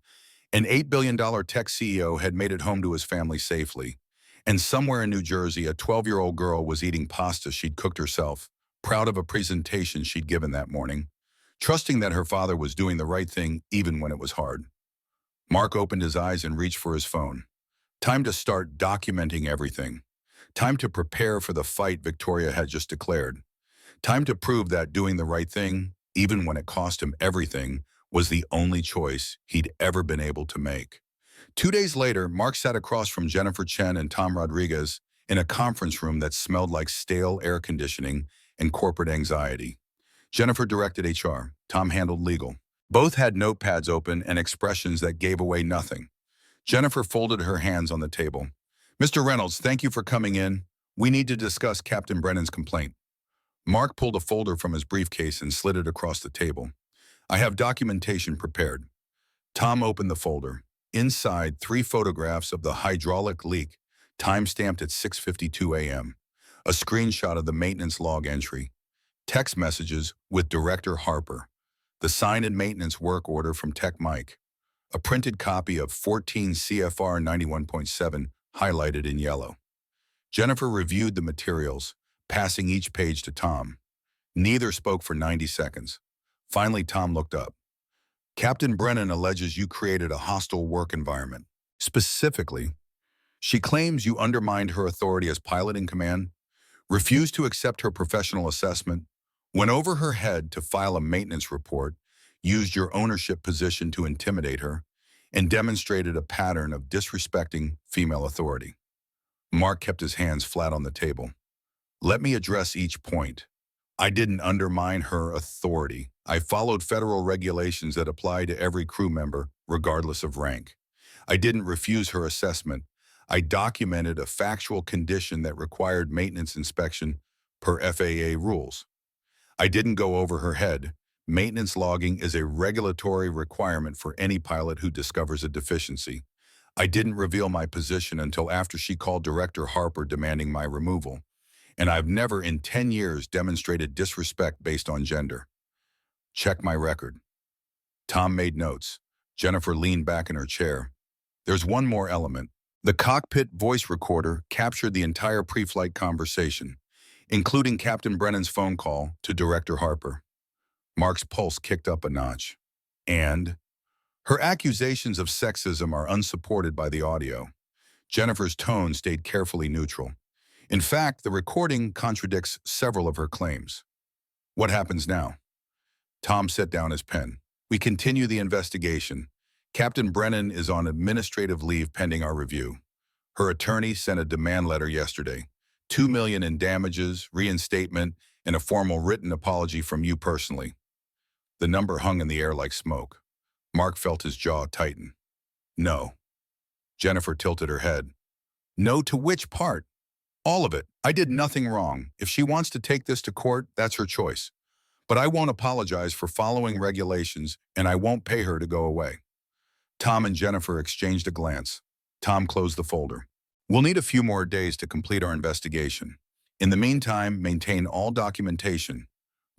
An $8 billion tech CEO had made it home to his family safely. And somewhere in New Jersey, a 12-year-old girl was eating pasta she'd cooked herself, proud of a presentation she'd given that morning, trusting that her father was doing the right thing even when it was hard. Mark opened his eyes and reached for his phone. Time to start documenting everything. Time to prepare for the fight Victoria had just declared. Time to prove that doing the right thing, even when it cost him everything, was the only choice he'd ever been able to make. 2 days later, Mark sat across from Jennifer Chen and Tom Rodriguez in a conference room that smelled like stale air conditioning and corporate anxiety. Jennifer directed HR. Tom handled legal. Both had notepads open and expressions that gave away nothing. Jennifer folded her hands on the table. "Mr. Reynolds, thank you for coming in. We need to discuss Captain Brennan's complaint." Mark pulled a folder from his briefcase and slid it across the table. "I have documentation prepared." Tom opened the folder. Inside, 3 photographs of the hydraulic leak, time-stamped at 6:52 a.m. A screenshot of the maintenance log entry. Text messages with Director Harper. the sign and maintenance work order from Tech Mike, a printed copy of 14 CFR 91.7 highlighted in yellow. Jennifer reviewed the materials, passing each page to Tom. Neither spoke for 90 seconds. Finally, Tom looked up. Captain Brennan alleges you created a hostile work environment. Specifically, she claims you undermined her authority as pilot in command, refused to accept her professional assessment, went over her head to file a maintenance report, used your ownership position to intimidate her, and demonstrated a pattern of disrespecting female authority. Mark kept his hands flat on the table. Let me address each point. I didn't undermine her authority. I followed federal regulations that apply to every crew member, regardless of rank. I didn't refuse her assessment. I documented a factual condition that required maintenance inspection per FAA rules. I didn't go over her head. Maintenance logging is a regulatory requirement for any pilot who discovers a deficiency. I didn't reveal my position until after she called Director Harper demanding my removal. And I've never in 10 years demonstrated disrespect based on gender. Check my record. Tom made notes. Jennifer leaned back in her chair. There's one more element. The cockpit voice recorder captured the entire pre-flight conversation, including Captain Brennan's phone call to Director Harper. Mark's pulse kicked up a notch. And her accusations of sexism are unsupported by the audio. Jennifer's tone stayed carefully neutral. In fact, the recording contradicts several of her claims. What happens now? Tom set down his pen. We continue the investigation. Captain Brennan is on administrative leave pending our review. Her attorney sent a demand letter yesterday. $2 million in damages, reinstatement, and a formal written apology from you personally. The number hung in the air like smoke. Mark felt his jaw tighten. No. Jennifer tilted her head. No to which part? All of it. I did nothing wrong. If she wants to take this to court, that's her choice. But I won't apologize for following regulations, and I won't pay her to go away. Tom and Jennifer exchanged a glance. Tom closed the folder. We'll need a few more days to complete our investigation. In the meantime, maintain all documentation.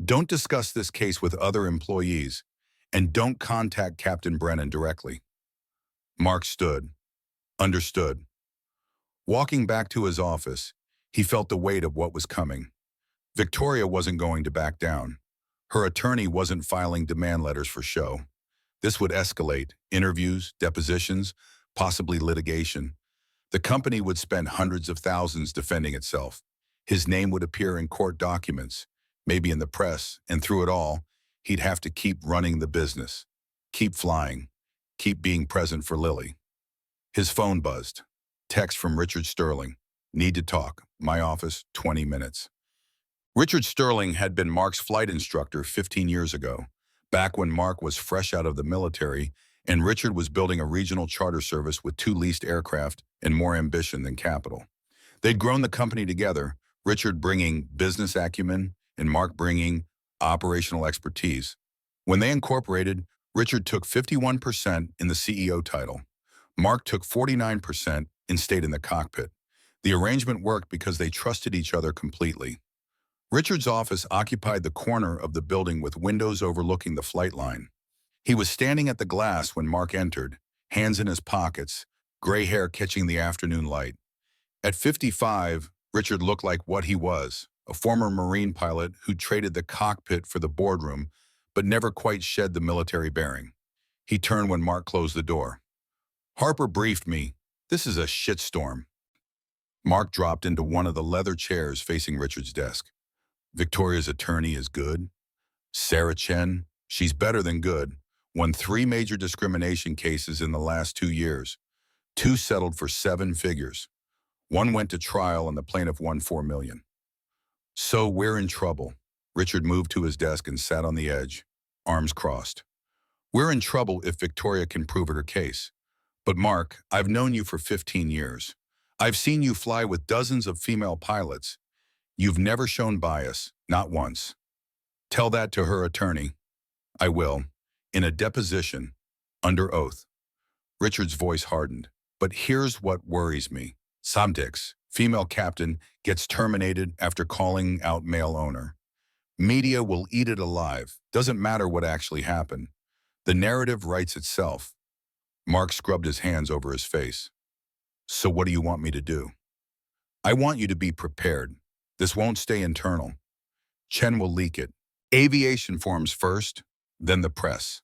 Don't discuss this case with other employees, and don't contact Captain Brennan directly. Mark stood. Understood. Walking back to his office, he felt the weight of what was coming. Victoria wasn't going to back down. Her attorney wasn't filing demand letters for show. This would escalate: interviews, depositions, possibly litigation. The company would spend hundreds of thousands defending itself. His name would appear in court documents, maybe in the press, and through it all, he'd have to keep running the business, keep flying, keep being present for Lily. His phone buzzed. Text from Richard Sterling. Need to talk. My office, 20 minutes. Richard Sterling had been Mark's flight instructor 15 years ago, back when Mark was fresh out of the military and Richard was building a regional charter service with 2 leased aircraft and more ambition than capital. They'd grown the company together, Richard bringing business acumen and Mark bringing operational expertise. When they incorporated, Richard took 51% in the CEO title. Mark took 49% and stayed in the cockpit. The arrangement worked because they trusted each other completely. Richard's office occupied the corner of the building with windows overlooking the flight line. He was standing at the glass when Mark entered, hands in his pockets, gray hair catching the afternoon light. At 55, Richard looked like what he was, a former Marine pilot who traded the cockpit for the boardroom, but never quite shed the military bearing. He turned when Mark closed the door. Harper briefed me. This is a shitstorm. Mark dropped into one of the leather chairs facing Richard's desk. Victoria's attorney is good. Sarah Chen, she's better than good. Won 3 major discrimination cases in the last 2 years. 2 settled for 7 figures. 1 went to trial and the plaintiff won $4 million. So we're in trouble. Richard moved to his desk and sat on the edge, arms crossed. We're in trouble if Victoria can prove her case. But Mark, I've known you for 15 years. I've seen you fly with dozens of female pilots. You've never shown bias, not once. Tell that to her attorney. I will. In a deposition, under oath. Richard's voice hardened. But here's what worries me. Samdix, female captain, gets terminated after calling out male owner. Media will eat it alive. Doesn't matter what actually happened. The narrative writes itself. Mark scrubbed his hands over his face. So what do you want me to do? I want you to be prepared. This won't stay internal. Chen will leak it. Aviation forms first, then the press.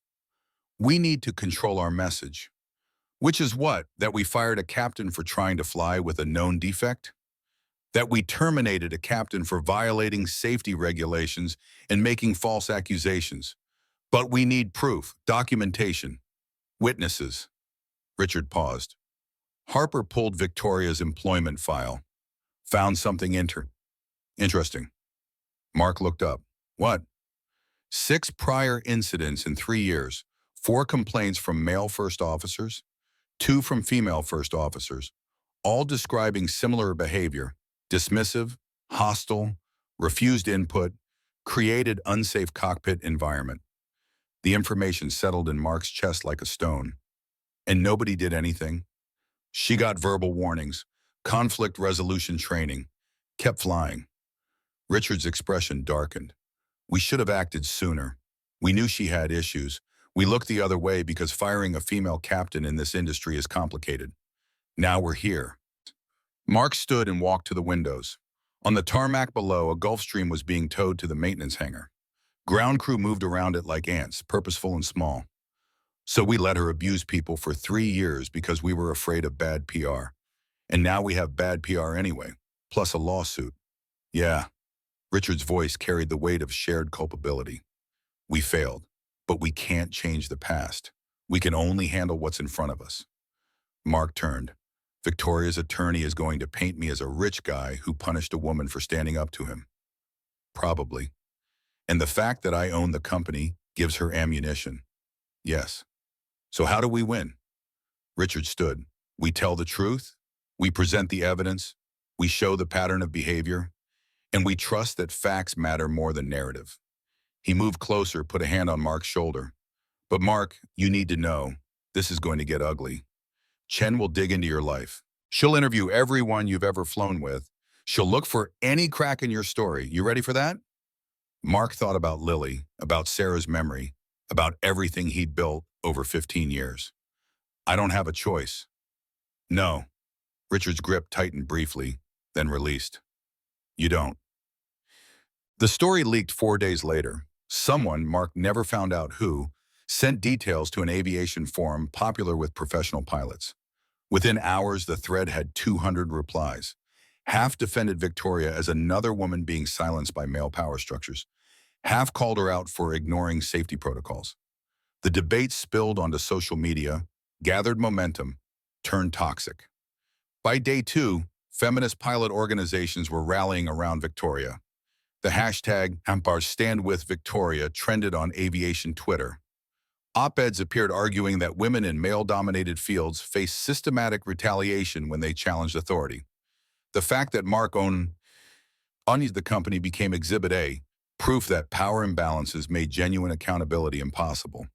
We need to control our message. Which is what? That we fired a captain for trying to fly with a known defect? That we terminated a captain for violating safety regulations and making false accusations? But we need proof, documentation, witnesses. Richard paused. Harper pulled Victoria's employment file. Found something interesting. Mark looked up. What? 6 prior incidents in 3 years. 4 complaints from male first officers, 2 from female first officers, all describing similar behavior: dismissive, hostile, refused input, created unsafe cockpit environment. The information settled in Mark's chest like a stone. And nobody did anything. She got verbal warnings, conflict resolution training, kept flying. Richard's expression darkened. We should have acted sooner. We knew she had issues. We looked the other way because firing a female captain in this industry is complicated. Now we're here. Mark stood and walked to the windows. On the tarmac below, a Gulfstream was being towed to the maintenance hangar. Ground crew moved around it like ants, purposeful and small. So we let her abuse people for 3 years because we were afraid of bad PR. And now we have bad PR anyway, plus a lawsuit. Yeah. Richard's voice carried the weight of shared culpability. We failed, but we can't change the past. We can only handle what's in front of us. Mark turned. Victoria's attorney is going to paint me as a rich guy who punished a woman for standing up to him. Probably. And the fact that I own the company gives her ammunition. Yes. So how do we win? Richard stood. We tell the truth. We present the evidence. We show the pattern of behavior. And we trust that facts matter more than narrative. He moved closer, put a hand on Mark's shoulder. But Mark, you need to know, this is going to get ugly. Chen will dig into your life. She'll interview everyone you've ever flown with. She'll look for any crack in your story. You ready for that? Mark thought about Lily, about Sarah's memory, about everything he'd built over 15 years. I don't have a choice. No. Richard's grip tightened briefly, then released. You don't. The story leaked 4 days later. Someone, Mark never found out who, sent details to an aviation forum popular with professional pilots. Within hours, the thread had 200 replies. Half defended Victoria as another woman being silenced by male power structures. Half called her out for ignoring safety protocols. The debate spilled onto social media, gathered momentum, turned toxic. By day 2, feminist pilot organizations were rallying around Victoria. The hashtag #StandWithVictoria trended on aviation Twitter. Op-eds appeared arguing that women in male-dominated fields face systematic retaliation when they challenged authority. The fact that Mark owned the company became Exhibit A, proof that power imbalances made genuine accountability impossible.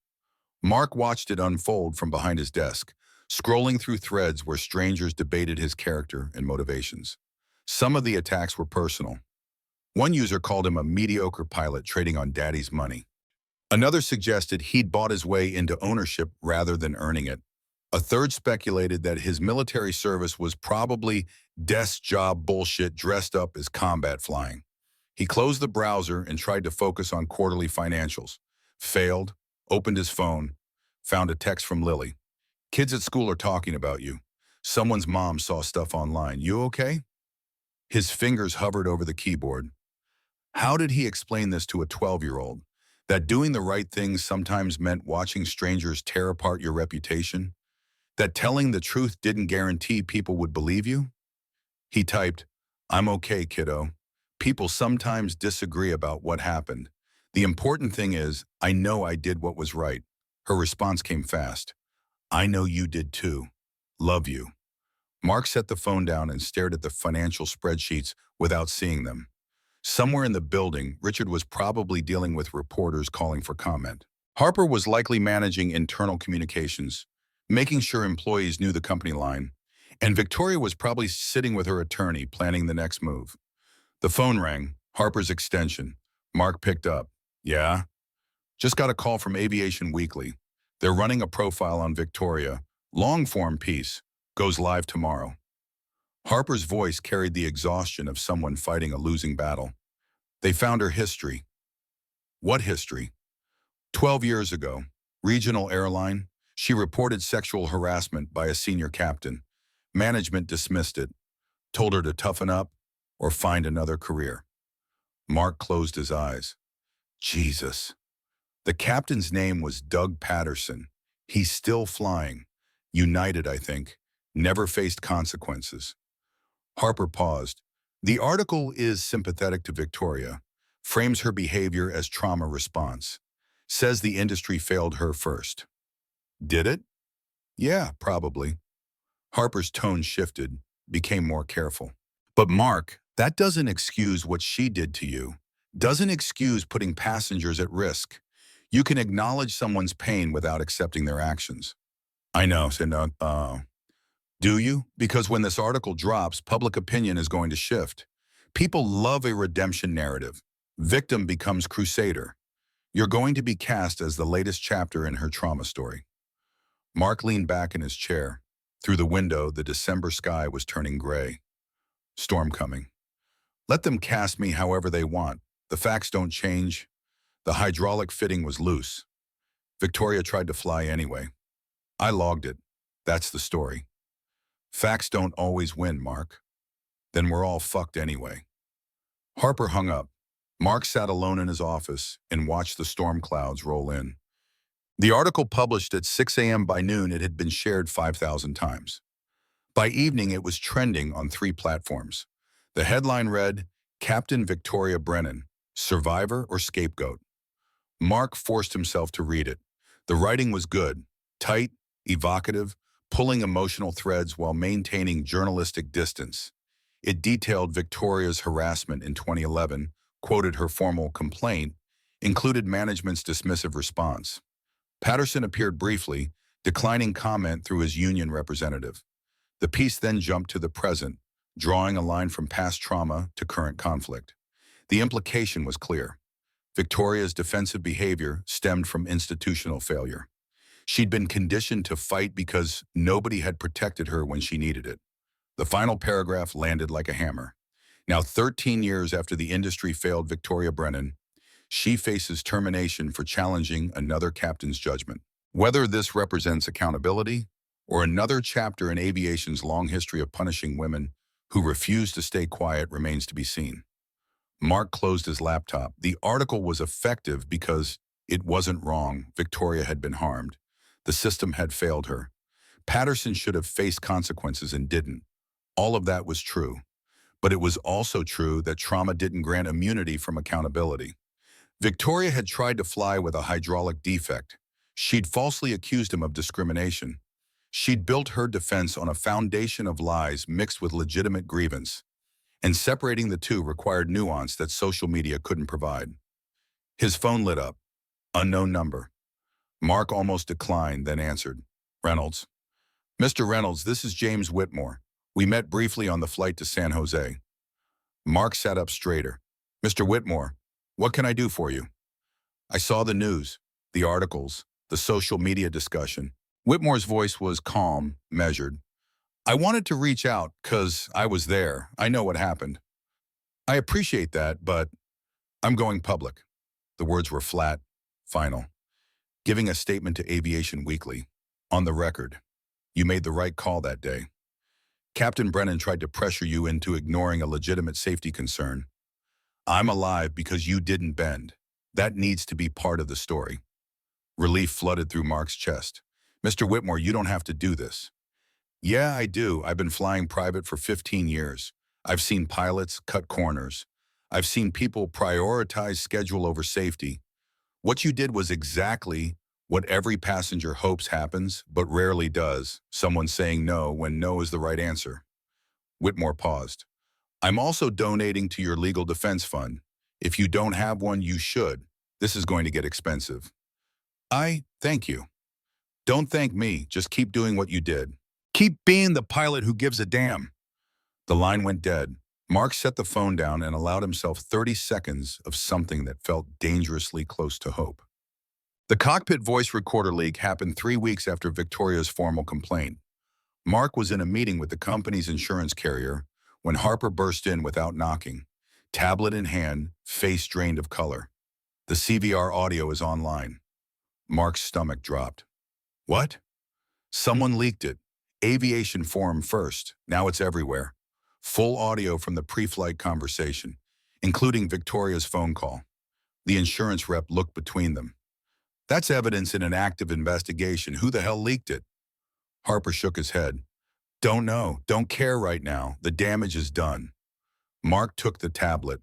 Mark watched it unfold from behind his desk, scrolling through threads where strangers debated his character and motivations. Some of the attacks were personal. One user called him a mediocre pilot trading on daddy's money. Another suggested he'd bought his way into ownership rather than earning it. A third speculated that his military service was probably desk job bullshit dressed up as combat flying. He closed the browser and tried to focus on quarterly financials. Failed, opened his phone, found a text from Lily. Kids at school are talking about you. Someone's mom saw stuff online. You okay? His fingers hovered over the keyboard. How did he explain this to a 12-year-old? That doing the right thing sometimes meant watching strangers tear apart your reputation? That telling the truth didn't guarantee people would believe you? He typed, I'm okay, kiddo. People sometimes disagree about what happened. The important thing is, I know I did what was right. Her response came fast. I know you did too. Love you. Mark set the phone down and stared at the financial spreadsheets without seeing them. Somewhere in the building, Richard was probably dealing with reporters calling for comment. Harper was likely managing internal communications, making sure employees knew the company line, and Victoria was probably sitting with her attorney planning the next move. The phone rang, Harper's extension. Mark picked up. Yeah, just got a call from Aviation Weekly. They're running a profile on Victoria. Long-form piece. Goes live tomorrow. Harper's voice carried the exhaustion of someone fighting a losing battle. They found her history. What history? 12 years ago, regional airline, she reported sexual harassment by a senior captain. Management dismissed it, told her to toughen up or find another career. Mark closed his eyes. Jesus. The captain's name was Doug Patterson. He's still flying. United, I think. Never faced consequences. Harper paused. The article is sympathetic to Victoria, frames her behavior as trauma response, says the industry failed her first. Did it? Yeah, probably. Harper's tone shifted, became more careful. But Mark, that doesn't excuse what she did to you. Doesn't excuse putting passengers at risk. You can acknowledge someone's pain without accepting their actions. I know, said do you? Because when this article drops, public opinion is going to shift. People love a redemption narrative. Victim becomes crusader. You're going to be cast as the latest chapter in her trauma story. Mark leaned back in his chair. Through the window, the December sky was turning gray. Storm coming. Let them cast me however they want. The facts don't change. The hydraulic fitting was loose. Victoria tried to fly anyway. I logged it. That's the story. Facts don't always win, Mark. Then we're all fucked anyway. Harper hung up. Mark sat alone in his office and watched the storm clouds roll in. The article published at 6 a.m. by noon, it had been shared 5,000 times. By evening, it was trending on 3 platforms. The headline read, Captain Victoria Brennan, Survivor or Scapegoat? Mark forced himself to read it. The writing was good, tight, evocative, pulling emotional threads while maintaining journalistic distance. It detailed Victoria's harassment in 2011, quoted her formal complaint, included management's dismissive response. Patterson appeared briefly, declining comment through his union representative. The piece then jumped to the present, drawing a line from past trauma to current conflict. The implication was clear. Victoria's defensive behavior stemmed from institutional failure. She'd been conditioned to fight because nobody had protected her when she needed it. The final paragraph landed like a hammer. Now, 13 years after the industry failed Victoria Brennan, she faces termination for challenging another captain's judgment. Whether this represents accountability or another chapter in aviation's long history of punishing women who refuse to stay quiet remains to be seen. Mark closed his laptop. The article was effective because it wasn't wrong. Victoria had been harmed. The system had failed her. Patterson should have faced consequences and didn't. All of that was true. But it was also true that trauma didn't grant immunity from accountability. Victoria had tried to fly with a hydraulic defect. She'd falsely accused him of discrimination. She'd built her defense on a foundation of lies mixed with legitimate grievance. And separating the two required nuance that social media couldn't provide. His phone lit up. Unknown number. Mark almost declined, then answered. Reynolds. Mr. Reynolds, this is James Whitmore. We met briefly on the flight to San Jose. Mark sat up straighter. Mr. Whitmore, what can I do for you? I saw the news, the articles, the social media discussion. Whitmore's voice was calm, measured. I wanted to reach out because I was there. I know what happened. I appreciate that, but I'm going public. The words were flat, final. Giving a statement to Aviation Weekly. On the record, you made the right call that day. Captain Brennan tried to pressure you into ignoring a legitimate safety concern. I'm alive because you didn't bend. That needs to be part of the story. Relief flooded through Mark's chest. Mr. Whitmore, you don't have to do this. Yeah, I do. I've been flying private for 15 years. I've seen pilots cut corners. I've seen people prioritize schedule over safety. What you did was exactly what every passenger hopes happens, but rarely does. Someone saying no when no is the right answer. Whitmore paused. I'm also donating to your legal defense fund. If you don't have one, you should. This is going to get expensive. Thank you. Don't thank me. Just keep doing what you did. Keep being the pilot who gives a damn. The line went dead. Mark set the phone down and allowed himself 30 seconds of something that felt dangerously close to hope. The cockpit voice recorder leak happened 3 weeks after Victoria's formal complaint. Mark was in a meeting with the company's insurance carrier when Harper burst in without knocking, tablet in hand, face drained of color. The CVR audio is online. Mark's stomach dropped. What? Someone leaked it. Aviation Forum first. Now it's everywhere. Full audio from the pre-flight conversation, including Victoria's phone call. The insurance rep looked between them. That's evidence in an active investigation. Who the hell leaked it? Harper shook his head. Don't know. Don't care right now. The damage is done. Mark took the tablet.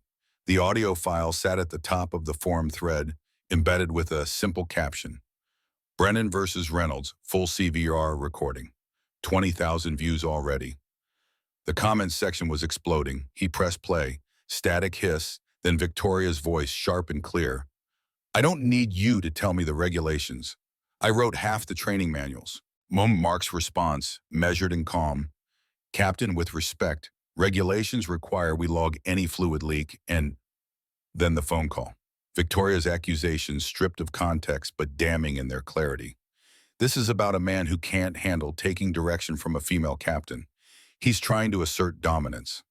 The audio file sat at the top of the forum thread, embedded with a simple caption. Brennan versus Reynolds, full CVR recording. 20,000 views already. The comments section was exploding. He pressed play. Static hiss, then Victoria's voice, sharp and clear. I don't need you to tell me the regulations. I wrote half the training manuals. Mark's response, measured and calm. Captain, with respect, regulations require we log any fluid leak, and then the phone call. Victoria's accusations, stripped of context but damning in their clarity. This is about a man who can't handle taking direction from a female captain. He's trying to assert dominance.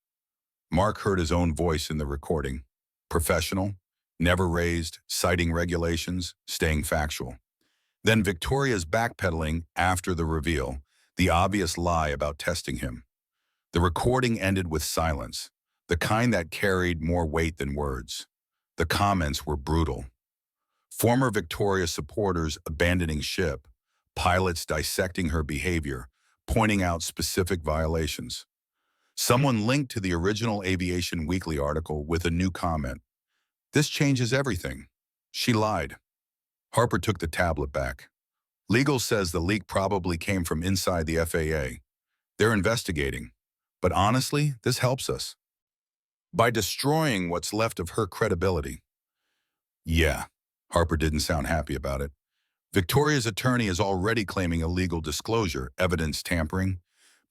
Mark heard his own voice in the recording. Professional, never raised, citing regulations, staying factual. Then Victoria's backpedaling after the reveal, the obvious lie about testing him. The recording ended with silence, the kind that carried more weight than words. The comments were brutal. Former Victoria supporters abandoning ship, pilots dissecting her behavior, pointing out specific violations. Someone linked to the original Aviation Weekly article with a new comment. This changes everything. She lied. Harper took the tablet back. Legal says the leak probably came from inside the FAA. They're investigating. But honestly, this helps us. By destroying what's left of her credibility. Yeah, Harper didn't sound happy about it. Victoria's attorney is already claiming illegal disclosure, evidence tampering,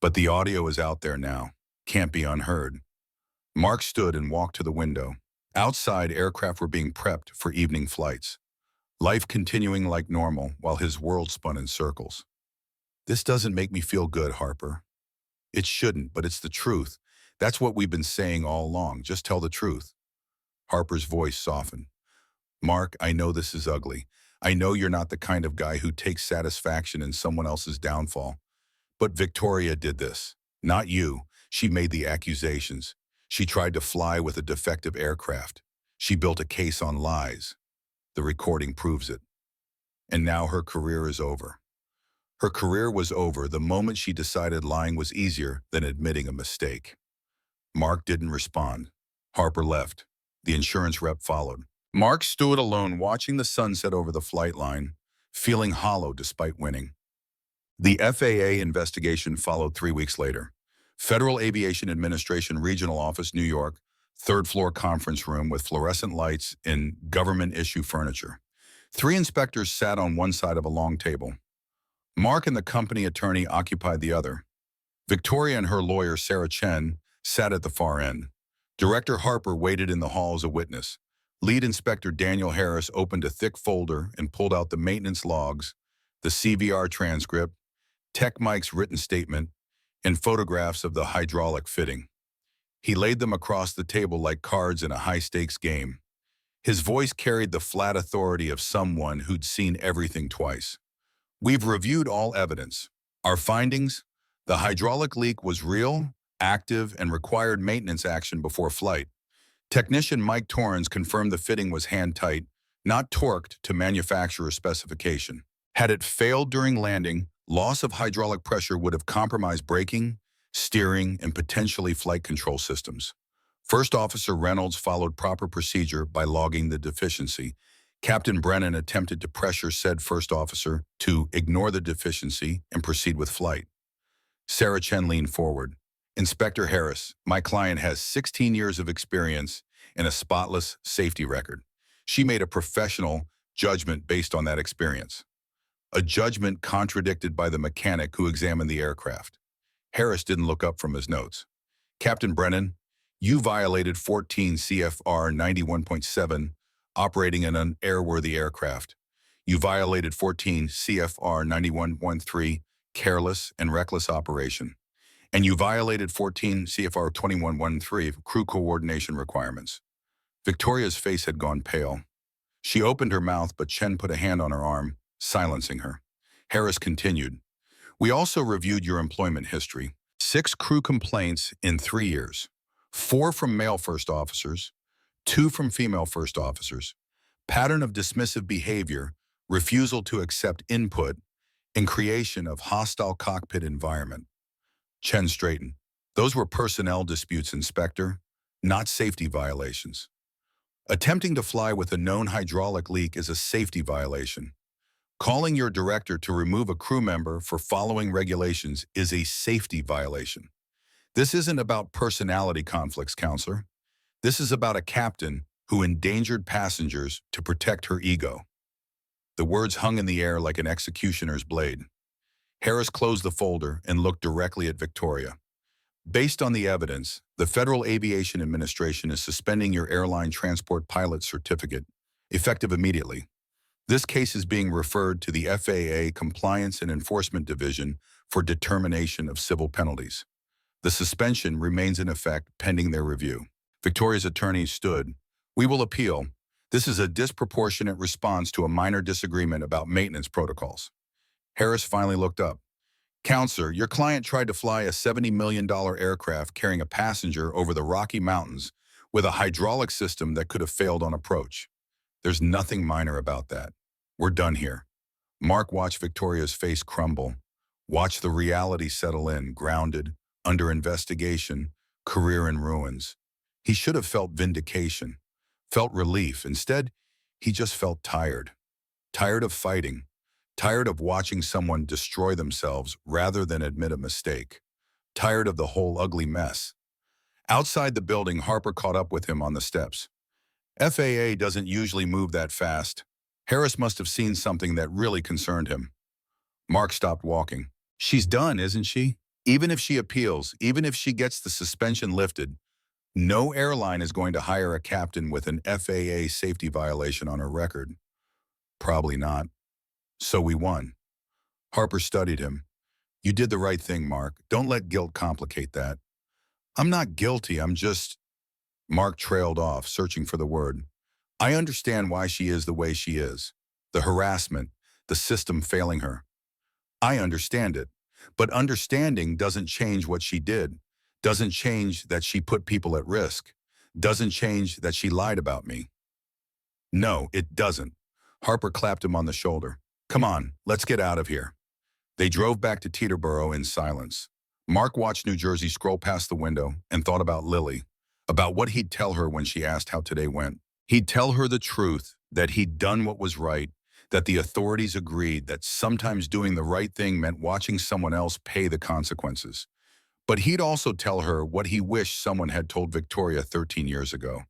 but the audio is out there now. Can't be unheard. Mark stood and walked to the window. Outside, aircraft were being prepped for evening flights. Life continuing like normal while his world spun in circles. This doesn't make me feel good, Harper. It shouldn't, but it's the truth. That's what we've been saying all along. Just tell the truth. Harper's voice softened. Mark, I know this is ugly. I know you're not the kind of guy who takes satisfaction in someone else's downfall. But Victoria did this. Not you. She made the accusations. She tried to fly with a defective aircraft. She built a case on lies. The recording proves it. And now her career is over. Her career was over the moment she decided lying was easier than admitting a mistake. Mark didn't respond. Harper left. The insurance rep followed. Mark stood alone watching the sunset over the flight line, feeling hollow despite winning. The FAA investigation followed 3 weeks later. Federal Aviation Administration Regional Office, New York, third-floor conference room with fluorescent lights and government-issue furniture. 3 inspectors sat on one side of a long table. Mark and the company attorney occupied the other. Victoria and her lawyer, Sarah Chen, sat at the far end. Director Harper waited in the hall as a witness. Lead Inspector Daniel Harris opened a thick folder and pulled out the maintenance logs, the CVR transcript, Tech Mike's written statement, and photographs of the hydraulic fitting. He laid them across the table like cards in a high-stakes game. His voice carried the flat authority of someone who'd seen everything twice. We've reviewed all evidence. Our findings? The hydraulic leak was real, active, and required maintenance action before flight. Technician Mike Torrens confirmed the fitting was hand-tight, not torqued to manufacturer specification. Had it failed during landing, loss of hydraulic pressure would have compromised braking, steering, and potentially flight control systems. First Officer Reynolds followed proper procedure by logging the deficiency. Captain Brennan attempted to pressure said first officer to ignore the deficiency and proceed with flight. Sarah Chen leaned forward. Inspector Harris, my client has 16 years of experience and a spotless safety record. She made a professional judgment based on that experience. A judgment contradicted by the mechanic who examined the aircraft. Harris didn't look up from his notes. Captain Brennan, You violated 14 CFR 91.7, operating in an airworthy aircraft. You violated 14 CFR 91.3, careless and reckless operation. And you violated 14 CFR 21.13, crew coordination requirements. Victoria's face had gone pale. She opened her mouth, but Chen put a hand on her arm, silencing her. Harris continued, "We also reviewed your employment history. 6 crew complaints in 3 years. 4 from male first officers, 2 from female first officers. Pattern of dismissive behavior, refusal to accept input, and creation of hostile cockpit environment." Chen straightened. "Those were personnel disputes, Inspector, not safety violations. Attempting to fly with a known hydraulic leak is a safety violation. Calling your director to remove a crew member for following regulations is a safety violation. This isn't about personality conflicts, counselor. This is about a captain who endangered passengers to protect her ego." The words hung in the air like an executioner's blade. Harris closed the folder and looked directly at Victoria. "Based on the evidence, the Federal Aviation Administration is suspending your airline transport pilot certificate, effective immediately. This case is being referred to the FAA Compliance and Enforcement Division for determination of civil penalties. The suspension remains in effect pending their review." Victoria's attorney stood. "We will appeal. This is a disproportionate response to a minor disagreement about maintenance protocols." Harris finally looked up. "Counselor, your client tried to fly a $70 million aircraft carrying a passenger over the Rocky Mountains with a hydraulic system that could have failed on approach. There's nothing minor about that. We're done here." Mark watched Victoria's face crumble, watched the reality settle in, grounded, under investigation, career in ruins. He should have felt vindication, felt relief. Instead, he just felt tired. Tired of fighting. Tired of watching someone destroy themselves rather than admit a mistake. Tired of the whole ugly mess. Outside the building, Harper caught up with him on the steps. "FAA doesn't usually move that fast." Harris must have seen something that really concerned him. Mark stopped walking. "She's done, isn't she? Even if she appeals, even if she gets the suspension lifted, no airline is going to hire a captain with an FAA safety violation on her record." "Probably not. So we won." Harper studied him. "You did the right thing, Mark. Don't let guilt complicate that." "I'm not guilty, I'm just—" Mark trailed off, searching for the word. "I understand why she is the way she is. The harassment, the system failing her. I understand it. But understanding doesn't change what she did. Doesn't change that she put people at risk. Doesn't change that she lied about me." "No, it doesn't." Harper clapped him on the shoulder. "Come on, let's get out of here." They drove back to Teterboro in silence. Mark watched New Jersey scroll past the window and thought about Lily, about what he'd tell her when she asked how today went. He'd tell her the truth, that he'd done what was right, that the authorities agreed that sometimes doing the right thing meant watching someone else pay the consequences. But he'd also tell her what he wished someone had told Victoria 13 years ago,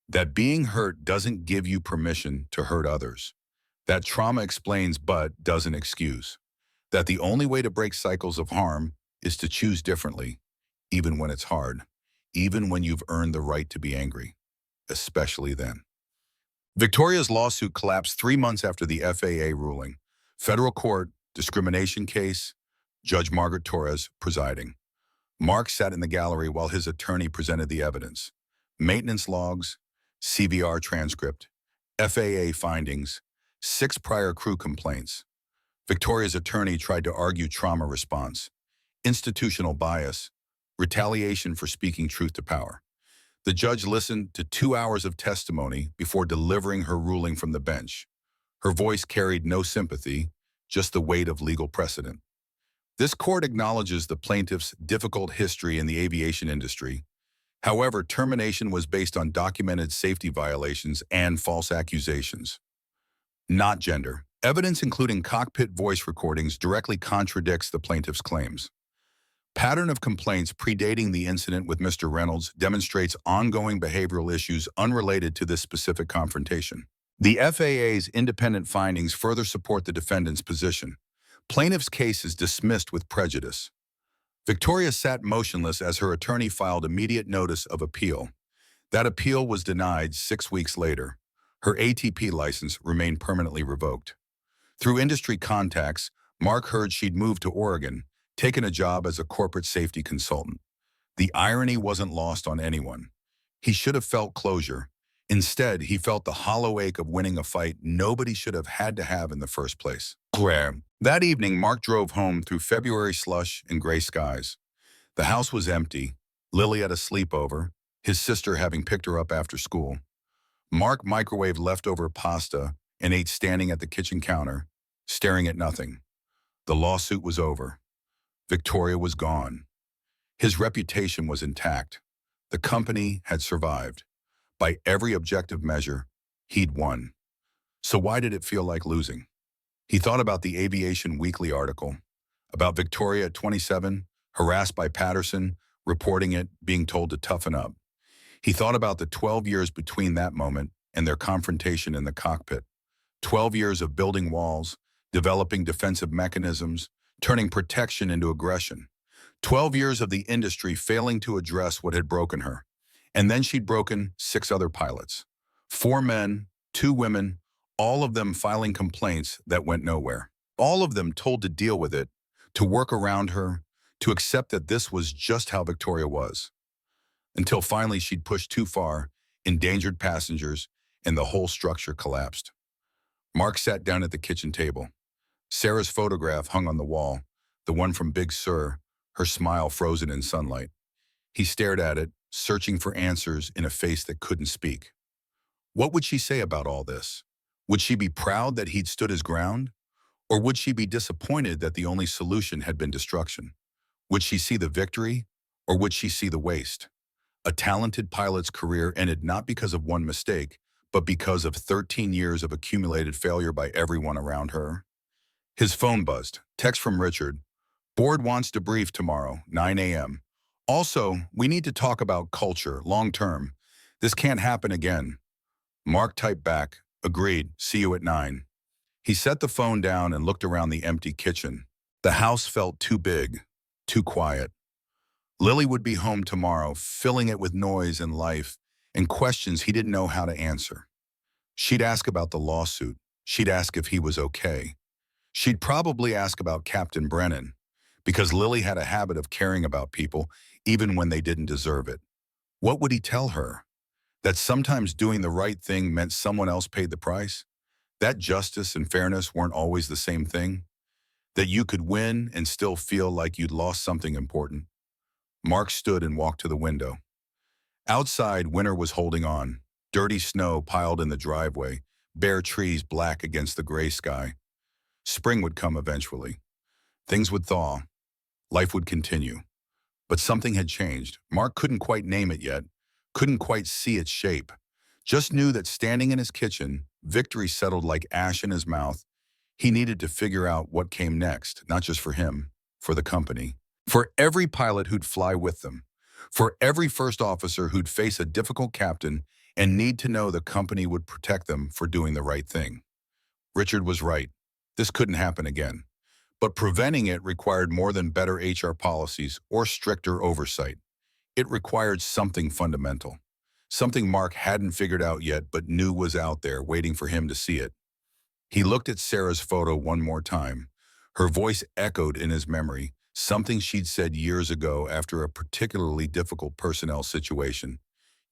that being hurt doesn't give you permission to hurt others. That trauma explains but doesn't excuse. That the only way to break cycles of harm is to choose differently, even when it's hard, even when you've earned the right to be angry, especially then. Victoria's lawsuit collapsed 3 months after the FAA ruling. Federal court, discrimination case, Judge Margaret Torres presiding. Mark sat in the gallery while his attorney presented the evidence. Maintenance logs, CVR transcript, FAA findings, 6 prior crew complaints. Victoria's attorney tried to argue trauma response, institutional bias, retaliation for speaking truth to power. The judge listened to 2 hours of testimony before delivering her ruling from the bench. Her voice carried no sympathy, just the weight of legal precedent. This court acknowledges the plaintiff's difficult history in the aviation industry. However, termination was based on documented safety violations and false accusations, not gender. Evidence including cockpit voice recordings directly contradicts the plaintiff's claims. Pattern of complaints predating the incident with Mr. Reynolds demonstrates ongoing behavioral issues unrelated to this specific confrontation. The FAA's independent findings further support the defendant's position. Plaintiff's case is dismissed with prejudice. Victoria sat motionless as her attorney filed immediate notice of appeal. That appeal was denied 6 weeks later. Her ATP license remained permanently revoked. Through industry contacts, Mark heard she'd moved to Oregon, taken a job as a corporate safety consultant. The irony wasn't lost on anyone. He should have felt closure. Instead, he felt the hollow ache of winning a fight nobody should have had to have in the first place. That evening, Mark drove home through February slush and gray skies. The house was empty, Lily at a sleepover, his sister having picked her up after school. Mark microwaved leftover pasta and ate standing at the kitchen counter, staring at nothing. The lawsuit was over. Victoria was gone. His reputation was intact. The company had survived. By every objective measure, he'd won. So why did it feel like losing? He thought about the Aviation Weekly article, about Victoria at 27, harassed by Patterson, reporting it, being told to toughen up. He thought about the 12 years between that moment and their confrontation in the cockpit. 12 years of building walls, developing defensive mechanisms, turning protection into aggression. 12 years of the industry failing to address what had broken her. And then she'd broken 6 other pilots. 4 men, 2 women, all of them filing complaints that went nowhere. All of them told to deal with it, to work around her, to accept that this was just how Victoria was. Until finally she'd pushed too far, endangered passengers, and the whole structure collapsed. Mark sat down at the kitchen table. Sarah's photograph hung on the wall, the one from Big Sur, her smile frozen in sunlight. He stared at it, searching for answers in a face that couldn't speak. What would she say about all this? Would she be proud that he'd stood his ground? Or would she be disappointed that the only solution had been destruction? Would she see the victory, or would she see the waste? A talented pilot's career ended not because of one mistake, but because of 13 years of accumulated failure by everyone around her. His phone buzzed. Text from Richard. Board wants to brief tomorrow, 9 a.m. Also, we need to talk about culture, long term. This can't happen again. Mark typed back, agreed, see you at 9. He set the phone down and looked around the empty kitchen. The house felt too big, too quiet. Lily would be home tomorrow, filling it with noise and life, and questions he didn't know how to answer. She'd ask about the lawsuit. She'd ask if he was okay. She'd probably ask about Captain Brennan, because Lily had a habit of caring about people, even when they didn't deserve it. What would he tell her? That sometimes doing the right thing meant someone else paid the price? That justice and fairness weren't always the same thing? That you could win and still feel like you'd lost something important? Mark stood and walked to the window. Outside, winter was holding on. Dirty snow piled in the driveway, bare trees black against the gray sky. Spring would come eventually. Things would thaw. Life would continue. But something had changed. Mark couldn't quite name it yet, couldn't quite see its shape. Just knew that standing in his kitchen, victory settled like ash in his mouth. He needed to figure out what came next, not just for him, for the company. For every pilot who'd fly with them. For every first officer who'd face a difficult captain and need to know the company would protect them for doing the right thing. Richard was right. This couldn't happen again. But preventing it required more than better HR policies or stricter oversight. It required something fundamental. Something Mark hadn't figured out yet but knew was out there waiting for him to see it. He looked at Sarah's photo one more time. Her voice echoed in his memory, something she'd said years ago after a particularly difficult personnel situation.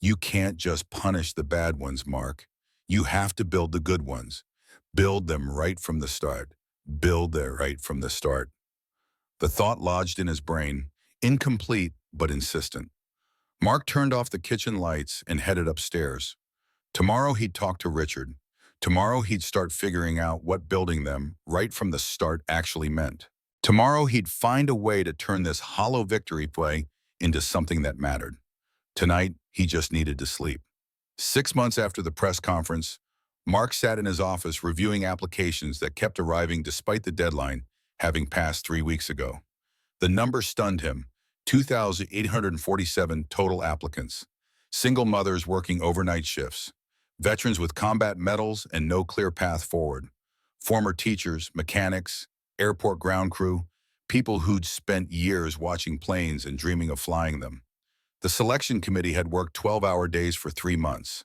You can't just punish the bad ones, Mark. You have to build the good ones. Build them right from the start. Build them right from the start. The thought lodged in his brain, incomplete but insistent. Mark turned off the kitchen lights and headed upstairs. Tomorrow he'd talk to Richard. Tomorrow he'd start figuring out what building them right from the start actually meant. Tomorrow he'd find a way to turn this hollow victory play into something that mattered. Tonight, he just needed to sleep. 6 months after the press conference, Mark sat in his office reviewing applications that kept arriving despite the deadline having passed 3 weeks ago. The number stunned him: 2,847 total applicants. Single mothers working overnight shifts. Veterans with combat medals and no clear path forward. Former teachers, mechanics, airport ground crew, people who'd spent years watching planes and dreaming of flying them. The selection committee had worked 12-hour days for 3 months.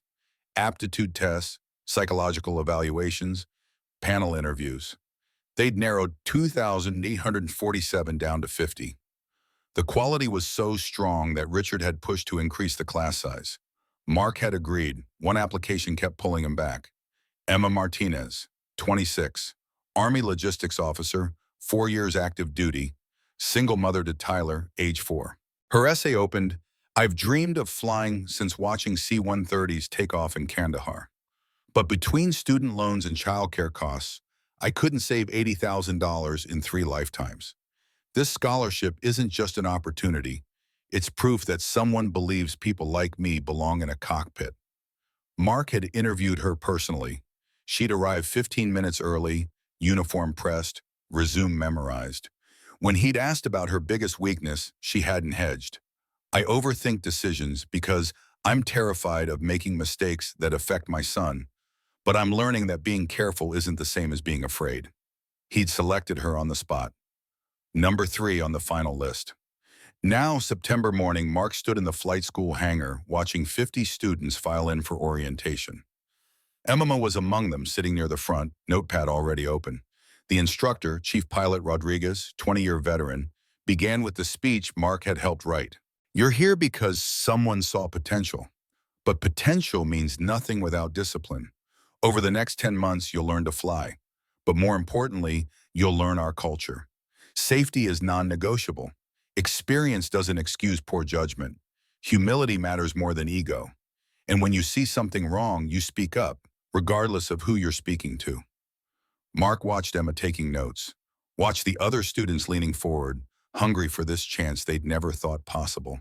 Aptitude tests, psychological evaluations, panel interviews. They'd narrowed 2,847 down to 50. The quality was so strong that Richard had pushed to increase the class size. Mark had agreed. One application kept pulling him back. Emma Martinez, 26, Army Logistics Officer, 4 years active duty, single mother to Tyler, age 4. Her essay opened, "I've dreamed of flying since watching C-130s take off in Kandahar. But between student loans and childcare costs, I couldn't save $80,000 in 3 lifetimes. This scholarship isn't just an opportunity. It's proof that someone believes people like me belong in a cockpit." Mark had interviewed her personally. She'd arrived 15 minutes early, uniform pressed, resume memorized. When he'd asked about her biggest weakness, she hadn't hedged. "I overthink decisions because I'm terrified of making mistakes that affect my son, but I'm learning that being careful isn't the same as being afraid." He'd selected her on the spot. Number 3 on the final list. Now, September morning, Mark stood in the flight school hangar watching 50 students file in for orientation. Emma was among them, sitting near the front, notepad already open. The instructor, Chief Pilot Rodriguez, 20-year veteran, began with the speech Mark had helped write. "You're here because someone saw potential. But potential means nothing without discipline. Over the next 10 months, you'll learn to fly. But more importantly, you'll learn our culture. Safety is non-negotiable. Experience doesn't excuse poor judgment. Humility matters more than ego. And when you see something wrong, you speak up, regardless of who you're speaking to." Mark watched Emma taking notes, watched the other students leaning forward, hungry for this chance they'd never thought possible.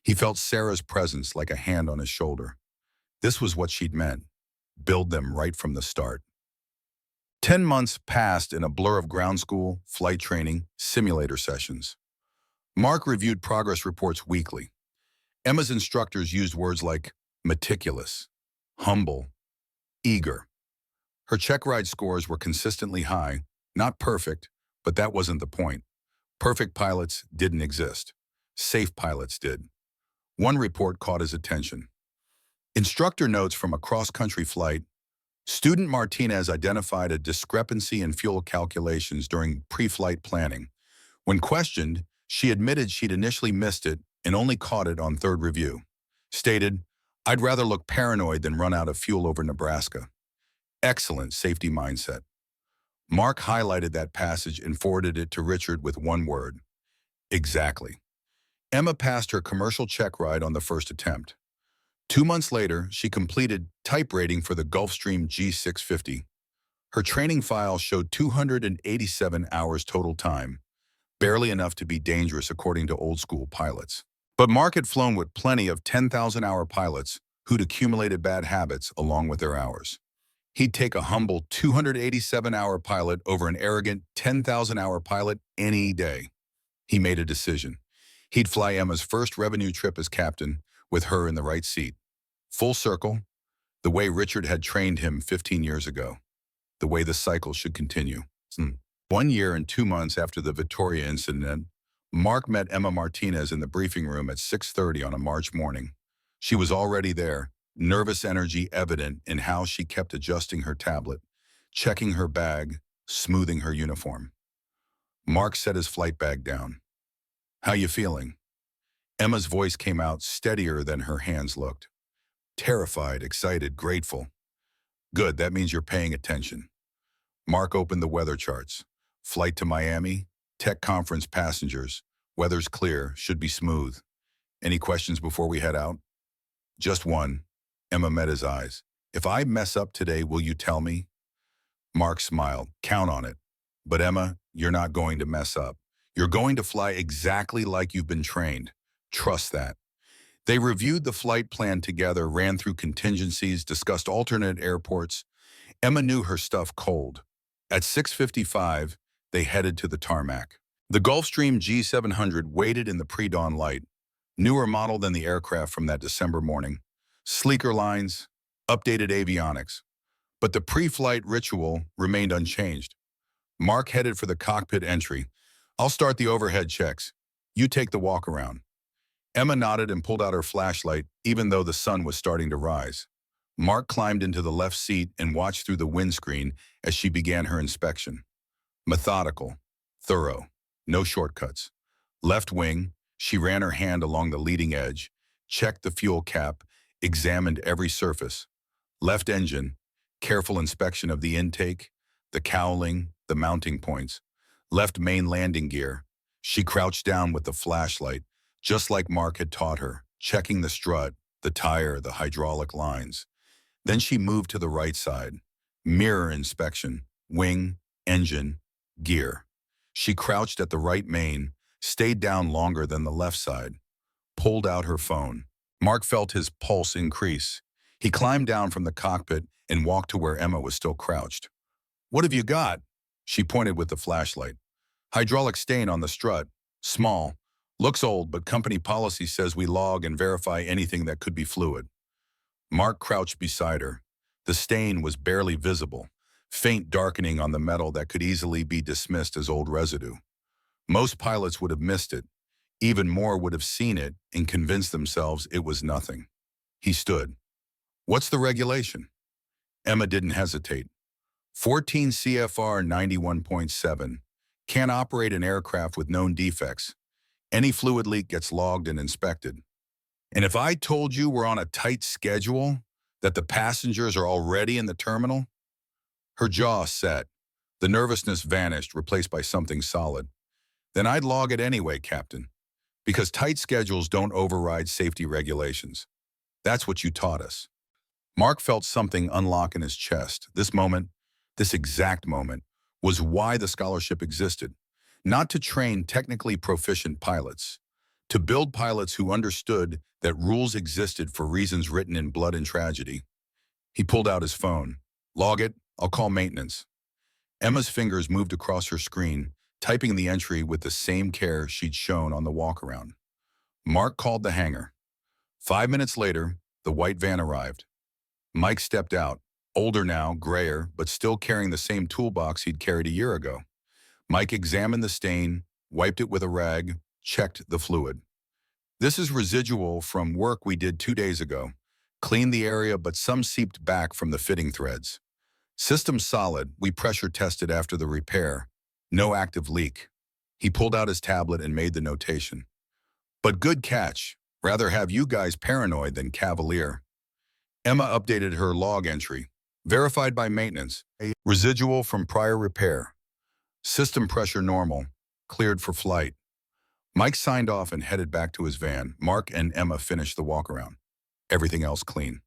He felt Sarah's presence like a hand on his shoulder. This was what she'd meant. Build them right from the start. 10 months passed in a blur of ground school, flight training, simulator sessions. Mark reviewed progress reports weekly. Emma's instructors used words like meticulous, humble, eager. Her check ride scores were consistently high, not perfect, but that wasn't the point. Perfect pilots didn't exist. Safe pilots did. One report caught his attention. Instructor notes from a cross-country flight. Student Martinez identified a discrepancy in fuel calculations during pre-flight planning. When questioned, she admitted she'd initially missed it and only caught it on third review. Stated, "I'd rather look paranoid than run out of fuel over Nebraska." Excellent safety mindset. Mark highlighted that passage and forwarded it to Richard with one word. Exactly. Emma passed her commercial check ride on the first attempt. 2 months later, she completed type rating for the Gulfstream G650. Her training file showed 287 hours total time, barely enough to be dangerous according to old-school pilots. But Mark had flown with plenty of 10,000-hour pilots who'd accumulated bad habits along with their hours. He'd take a humble 287-hour pilot over an arrogant 10,000-hour pilot any day. He made a decision. He'd fly Emma's first revenue trip as captain, with her in the right seat. Full circle, the way Richard had trained him 15 years ago. The way the cycle should continue. 1 year and 2 months after the Victoria incident, Mark met Emma Martinez in the briefing room at 6:30 on a March morning. She was already there, nervous energy evident in how she kept adjusting her tablet, checking her bag, smoothing her uniform. Mark set his flight bag down. "How you feeling?" Emma's voice came out steadier than her hands looked. "Terrified, excited, grateful." "Good, that means you're paying attention." Mark opened the weather charts. Flight to Miami, tech conference passengers. Weather's clear, should be smooth. "Any questions before we head out?" "Just one." Emma met his eyes. "If I mess up today, will you tell me?" Mark smiled. "Count on it. But Emma, you're not going to mess up. You're going to fly exactly like you've been trained. Trust that." They reviewed the flight plan together, ran through contingencies, discussed alternate airports. Emma knew her stuff cold. At 6:55, they headed to the tarmac. The Gulfstream G700 waited in the pre-dawn light, newer model than the aircraft from that December morning. Sleeker lines, updated avionics. But the pre-flight ritual remained unchanged. Mark headed for the cockpit entry. I'll start the overhead checks. You take the walk around. Emma nodded and pulled out her flashlight, even though the sun was starting to rise. Mark climbed into the left seat and watched through the windscreen as she began her inspection. Methodical, thorough, no shortcuts. Left wing, she ran her hand along the leading edge, checked the fuel cap, examined every surface. Left engine, careful inspection of the intake, the cowling, the mounting points. Left main landing gear. She crouched down with the flashlight, just like Mark had taught her, checking the strut, the tire, the hydraulic lines. Then she moved to the right side. Mirror inspection, wing, engine, gear. She crouched at the right main, stayed down longer than the left side, pulled out her phone. Mark felt his pulse increase. He climbed down from the cockpit and walked to where Emma was still crouched. "What have you got?" She pointed with the flashlight. "Hydraulic stain on the strut. Small. Looks old, but company policy says we log and verify anything that could be fluid." Mark crouched beside her. The stain was barely visible, faint darkening on the metal that could easily be dismissed as old residue. Most pilots would have missed it. Even more would have seen it and convinced themselves it was nothing. He stood. "What's the regulation?" Emma didn't hesitate. 14 CFR 91.7. Can't operate an aircraft with known defects. Any fluid leak gets logged and inspected. "And if I told you we're on a tight schedule, that the passengers are already in the terminal?" Her jaw set. The nervousness vanished, replaced by something solid. "Then I'd log it anyway, Captain. Because tight schedules don't override safety regulations. That's what you taught us." Mark felt something unlock in his chest. This moment, this exact moment, was why the scholarship existed. Not to train technically proficient pilots, to build pilots who understood that rules existed for reasons written in blood and tragedy. He pulled out his phone. "Log it. I'll call maintenance." Emma's fingers moved across her screen, typing the entry with the same care she'd shown on the walk-around. Mark called the hangar. 5 minutes later, the white van arrived. Mike stepped out, older now, grayer, but still carrying the same toolbox he'd carried a year ago. Mike examined the stain, wiped it with a rag, checked the fluid. "This is residual from work we did 2 days ago. Cleaned the area, but some seeped back from the fitting threads. System solid. We pressure tested after the repair. No active leak." He pulled out his tablet and made the notation. "But good catch. Rather have you guys paranoid than cavalier." Emma updated her log entry. "Verified by maintenance. Residual from prior repair. System pressure normal. Cleared for flight." Mike signed off and headed back to his van. Mark and Emma finished the walk-around. Everything else clean.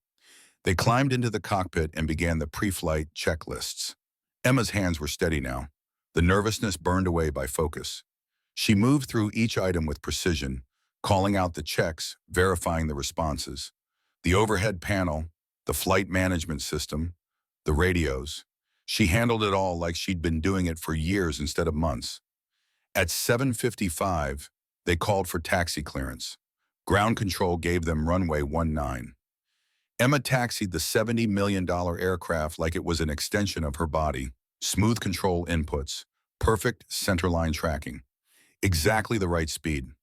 They climbed into the cockpit and began the pre-flight checklists. Emma's hands were steady now. The nervousness burned away by focus. She moved through each item with precision, calling out the checks, verifying the responses. The overhead panel, the flight management system, the radios. She handled it all like she'd been doing it for years instead of months. At 7:55, they called for taxi clearance. Ground control gave them runway 19. Emma taxied the $70 million aircraft like it was an extension of her body. Smooth control inputs, perfect centerline tracking, exactly the right speed.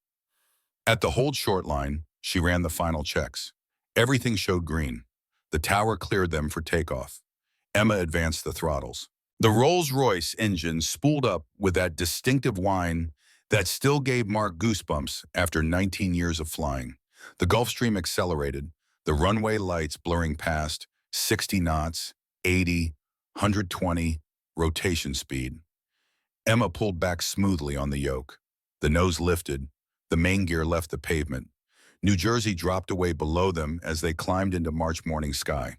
At the hold short line, she ran the final checks. Everything showed green. The tower cleared them for takeoff. Emma advanced the throttles. The Rolls-Royce engine spooled up with that distinctive whine that still gave Mark goosebumps after 19 years of flying. The Gulfstream accelerated, the runway lights blurring past, 60 knots, 80, 120, rotation speed. Emma pulled back smoothly on the yoke. The nose lifted. The main gear left the pavement. New Jersey dropped away below them as they climbed into March morning sky.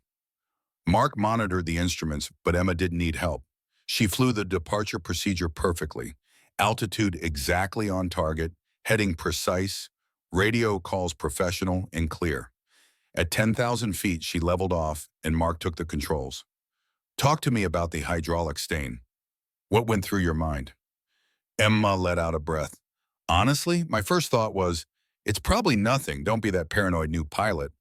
Mark monitored the instruments, but Emma didn't need help. She flew the departure procedure perfectly. Altitude exactly on target, heading precise, radio calls professional and clear. At 10,000 feet, she leveled off, and Mark took the controls. "Talk to me about the hydraulic stain. What went through your mind?" Emma let out a breath. "Honestly, my first thought was, it's probably nothing, don't be that paranoid new pilot.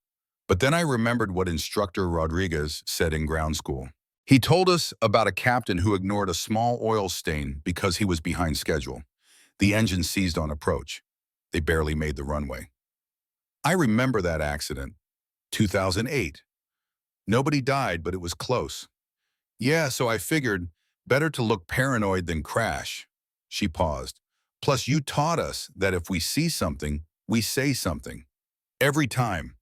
But then I remembered what Instructor Rodriguez said in ground school. He told us about a captain who ignored a small oil stain because he was behind schedule. The engine seized on approach. They barely made the runway. I remember that accident. 2008. Nobody died, but it was close. Yeah, so I figured, better to look paranoid than crash. She paused. Plus, you taught us that if we see something, we say something. Every time.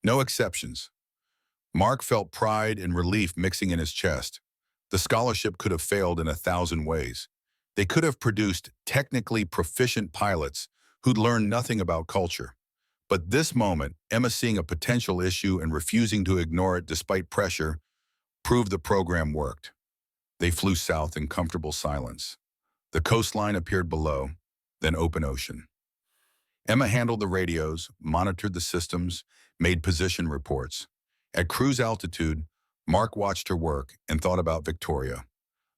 No exceptions. Mark felt pride and relief mixing in his chest. The scholarship could have failed in 1,000 ways. They could have produced technically proficient pilots who'd learned nothing about culture. But this moment, Emma seeing a potential issue and refusing to ignore it despite pressure, proved the program worked. They flew south in comfortable silence. The coastline appeared below, then open ocean. Emma handled the radios, monitored the systems, made position reports. At cruise altitude, Mark watched her work and thought about Victoria,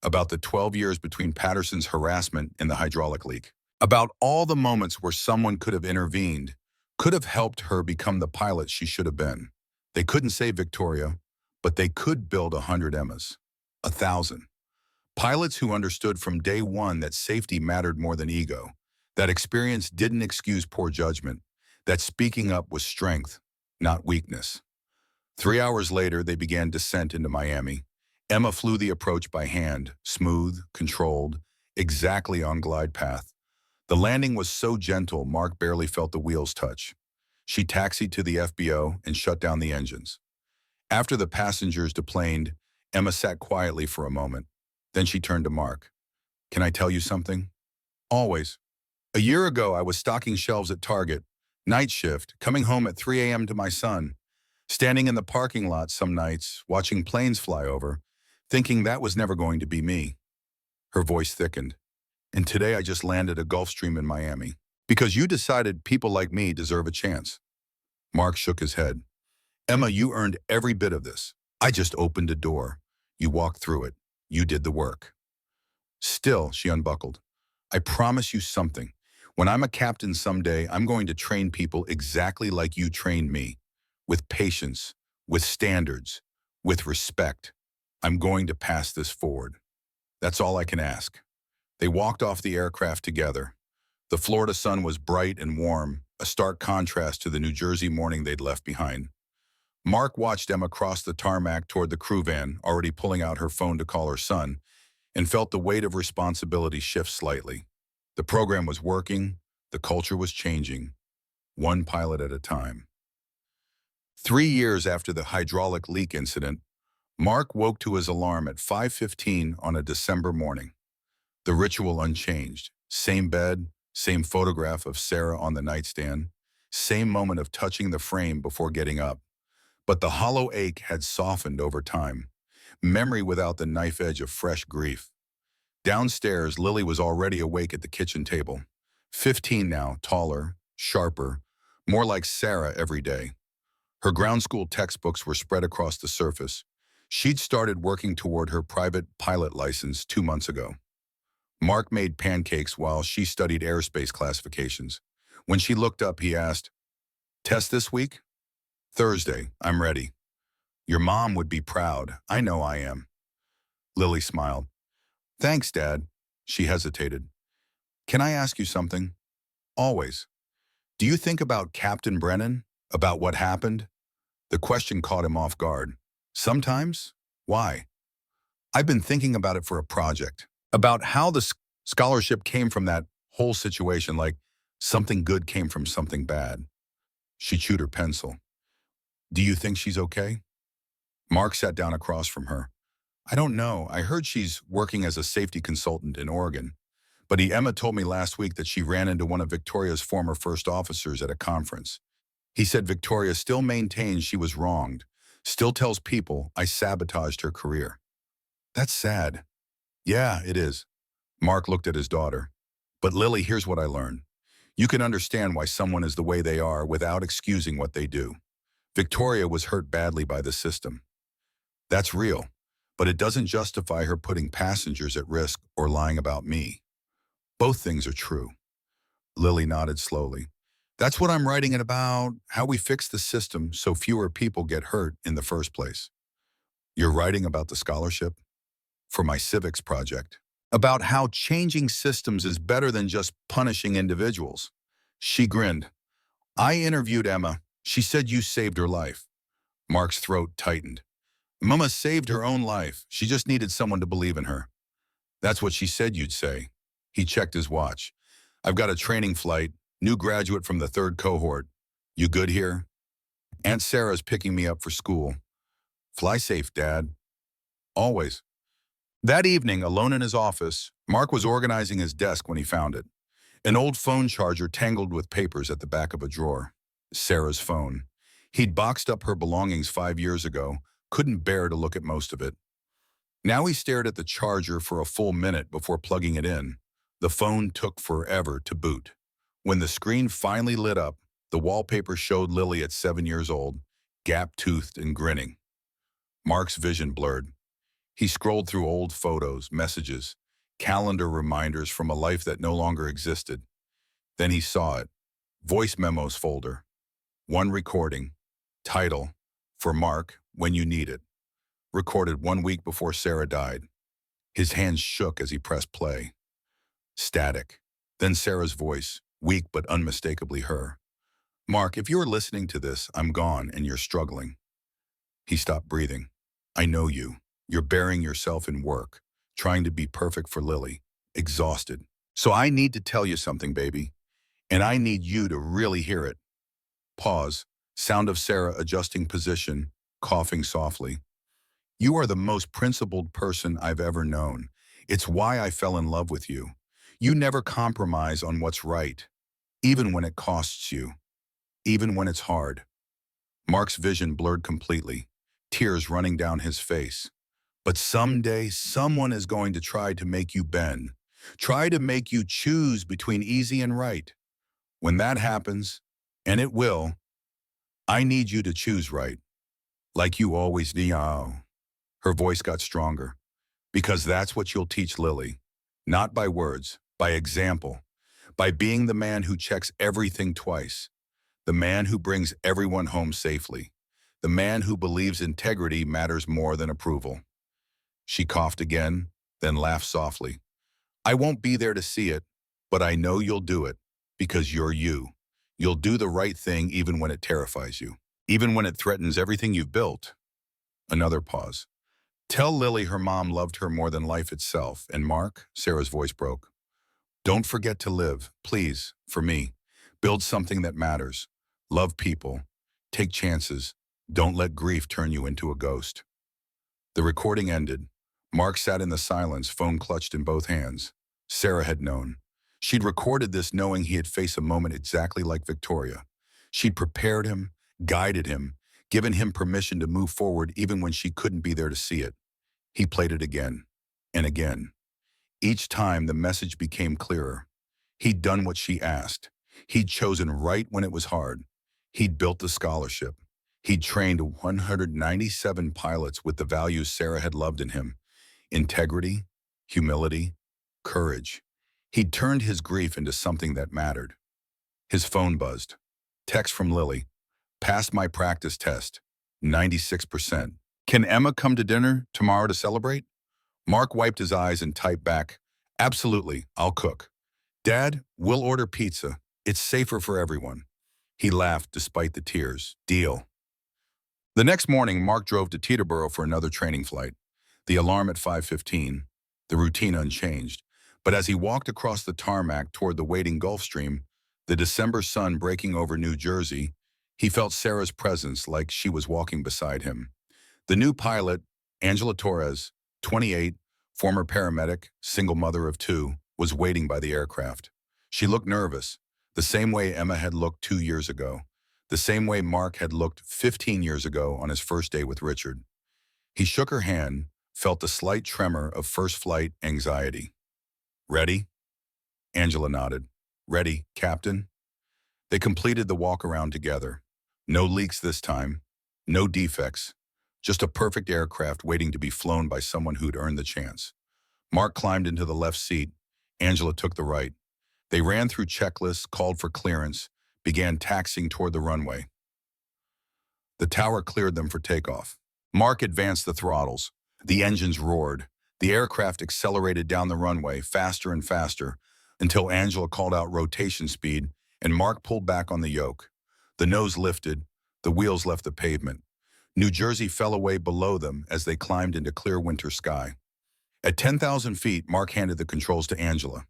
about the 12 years between Patterson's harassment and the hydraulic leak, about all the moments where someone could have intervened, could have helped her become the pilot she should have been. They couldn't save Victoria, but they could build 100 Emmas, 1,000. Pilots who understood from day one that safety mattered more than ego, that experience didn't excuse poor judgment, that speaking up was strength, not weakness. 3 hours later, they began descent into Miami. Emma flew the approach by hand, smooth, controlled, exactly on glide path. The landing was so gentle, Mark barely felt the wheels touch. She taxied to the FBO and shut down the engines. After the passengers deplaned, Emma sat quietly for a moment. Then she turned to Mark. Can I tell you something? Always. A year ago, I was stocking shelves at Target, night shift, coming home at 3 a.m. to my son, standing in the parking lot some nights, watching planes fly over, thinking that was never going to be me. Her voice thickened. And today I just landed a Gulfstream in Miami. Because you decided people like me deserve a chance. Mark shook his head. Emma, you earned every bit of this. I just opened a door. You walked through it. You did the work. Still, she unbuckled. I promise you something. When I'm a captain someday, I'm going to train people exactly like you trained me. With patience, with standards, with respect. I'm going to pass this forward. That's all I can ask. They walked off the aircraft together. The Florida sun was bright and warm, a stark contrast to the New Jersey morning they'd left behind. Mark watched Emma cross the tarmac toward the crew van, already pulling out her phone to call her son, and felt the weight of responsibility shift slightly. The program was working, the culture was changing, one pilot at a time. 3 years after the hydraulic leak incident, Mark woke to his alarm at 5:15 on a December morning. The ritual unchanged. Same bed, same photograph of Sarah on the nightstand, same moment of touching the frame before getting up. But the hollow ache had softened over time, memory without the knife edge of fresh grief. Downstairs, Lily was already awake at the kitchen table. 15 now, taller, sharper, more like Sarah every day. Her ground school textbooks were spread across the surface. She'd started working toward her private pilot license 2 months ago. Mark made pancakes while she studied airspace classifications. When she looked up, he asked, Test this week? Thursday, I'm ready. Your mom would be proud. I know I am. Lily smiled. Thanks, Dad. She hesitated. Can I ask you something? Always. Do you think about Captain Brennan? About what happened? The question caught him off guard. Sometimes? Why? I've been thinking about it for a project. About how the scholarship came from that whole situation, like something good came from something bad. She chewed her pencil. Do you think she's okay? Mark sat down across from her. I don't know. I heard she's working as a safety consultant in Oregon. But Emma told me last week that she ran into one of Victoria's former first officers at a conference. He said Victoria still maintains she was wronged, still tells people I sabotaged her career. That's sad. Yeah, it is. Mark looked at his daughter. But Lily, here's what I learned. You can understand why someone is the way they are without excusing what they do. Victoria was hurt badly by the system. That's real, but it doesn't justify her putting passengers at risk or lying about me. Both things are true. Lily nodded slowly. That's what I'm writing about, how we fix the system so fewer people get hurt in the first place. You're writing about the scholarship? For my civics project. about how changing systems is better than just punishing individuals. She grinned. I interviewed Emma. She said you saved her life. Mark's throat tightened. Mama saved her own life. She just needed someone to believe in her. That's what she said you'd say. He checked his watch. I've got a training flight, new graduate from the third cohort. You good here? Aunt Sarah's picking me up for school. Fly safe, Dad. Always. That evening, alone in his office, Mark was organizing his desk when he found it. An old phone charger tangled with papers at the back of a drawer. Sarah's phone. He'd boxed up her belongings 5 years ago, couldn't bear to look at most of it. Now he stared at the charger for a full minute before plugging it in. The phone took forever to boot. When the screen finally lit up, the wallpaper showed Lily at 7 years old, gap-toothed and grinning. Mark's vision blurred. He scrolled through old photos, messages, calendar reminders from a life that no longer existed. Then he saw it. Voice memos folder. One recording. Title. For Mark, when you need it. Recorded 1 week before Sarah died. His hands shook as he pressed play. Static. Then Sarah's voice, weak but unmistakably her. Mark, if you're listening to this, I'm gone and you're struggling. He stopped breathing. I know you. You're burying yourself in work, trying to be perfect for Lily, exhausted. So I need to tell you something, baby. And I need you to really hear it. Pause. Sound of Sarah adjusting position, coughing softly. You are the most principled person I've ever known. It's why I fell in love with you. You never compromise on what's right, even when it costs you, even when it's hard. Mark's vision blurred completely, tears running down his face. But someday, someone is going to try to make you bend, try to make you choose between easy and right. When that happens, and it will, I need you to choose right, like you always do. Her voice got stronger. Because that's what you'll teach Lily. Not by words, by example. By being the man who checks everything twice. The man who brings everyone home safely. The man who believes integrity matters more than approval. She coughed again, then laughed softly. I won't be there to see it, but I know you'll do it, because you're you. You'll do the right thing even when it terrifies you, even when it threatens everything you've built. Another pause. Tell Lily her mom loved her more than life itself, and Mark, Sarah's voice broke. Don't forget to live, please, for me. Build something that matters. Love people. Take chances. Don't let grief turn you into a ghost. The recording ended. Mark sat in the silence, phone clutched in both hands. Sarah had known. She'd recorded this knowing he'd face a moment exactly like Victoria. She'd prepared him, guided him, given him permission to move forward even when she couldn't be there to see it. He played it again and again. Each time the message became clearer. He'd done what she asked. He'd chosen right when it was hard. He'd built the scholarship. He'd trained 197 pilots with the values Sarah had loved in him. Integrity, humility, courage. He'd turned his grief into something that mattered. His phone buzzed. Text from Lily. Passed my practice test. 96%. Can Emma come to dinner tomorrow to celebrate? Mark wiped his eyes and typed back. Absolutely, I'll cook. Dad, we'll order pizza. It's safer for everyone. He laughed despite the tears. Deal. The next morning, Mark drove to Teterboro for another training flight. The alarm at 5:15, the routine unchanged. But as he walked across the tarmac toward the waiting Gulfstream, the December sun breaking over New Jersey, he felt Sarah's presence like she was walking beside him. The new pilot, Angela Torres, 28, former paramedic, single mother of two, was waiting by the aircraft. She looked nervous, the same way Emma had looked 2 years ago, the same way Mark had looked 15 years ago on his first day with Richard. He shook her hand, felt the slight tremor of first flight anxiety. Ready? Angela nodded. Ready, Captain? They completed the walk around together. No leaks this time, no defects, just a perfect aircraft waiting to be flown by someone who'd earned the chance. Mark climbed into the left seat. Angela took the right. They ran through checklists, called for clearance, began taxiing toward the runway. The tower cleared them for takeoff. Mark advanced the throttles. The engines roared. The aircraft accelerated down the runway faster and faster until Angela called out rotation speed and Mark pulled back on the yoke. The nose lifted, the wheels left the pavement. New Jersey fell away below them as they climbed into clear winter sky. At 10,000 feet, Mark handed the controls to Angela.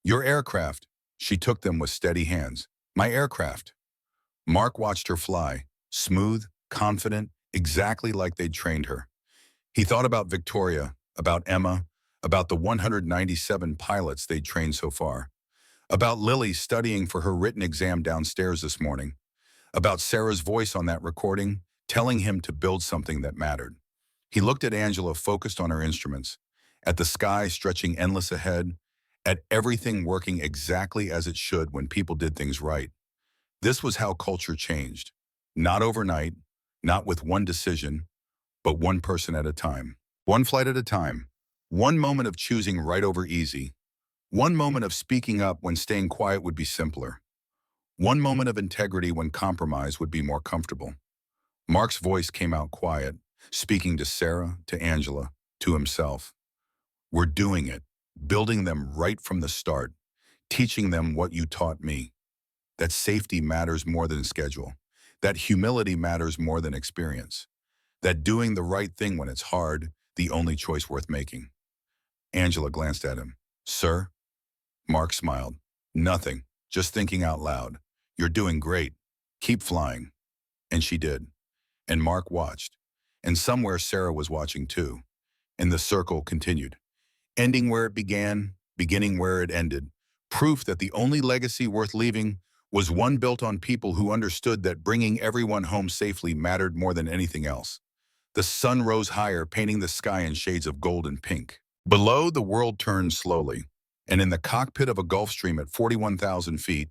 Your aircraft. She took them with steady hands. My aircraft. Mark watched her fly, smooth, confident, exactly like they'd trained her. He thought about Victoria, about Emma, about the 197 pilots they'd trained so far, about Lily studying for her written exam downstairs this morning, about Sarah's voice on that recording, telling him to build something that mattered. He looked at Angela focused on her instruments, at the sky stretching endless ahead, at everything working exactly as it should when people did things right. This was how culture changed. Not overnight, not with one decision, but one person at a time. One flight at a time. One moment of choosing right over easy. One moment of speaking up when staying quiet would be simpler. One moment of integrity when compromise would be more comfortable. Mark's voice came out quiet, speaking to Sarah, to Angela, to himself. We're doing it, building them right from the start, teaching them what you taught me. That safety matters more than schedule. That humility matters more than experience. That doing the right thing when it's hard, the only choice worth making. Angela glanced at him. Sir? Mark smiled. Nothing, just thinking out loud. You're doing great. Keep flying. And she did. And Mark watched. And somewhere Sarah was watching too. And the circle continued. Ending where it began, beginning where it ended. Proof that the only legacy worth leaving was one built on people who understood that bringing everyone home safely mattered more than anything else. The sun rose higher, painting the sky in shades of gold and pink. Below, the world turned slowly, and in the cockpit of a Gulfstream at 41,000 feet,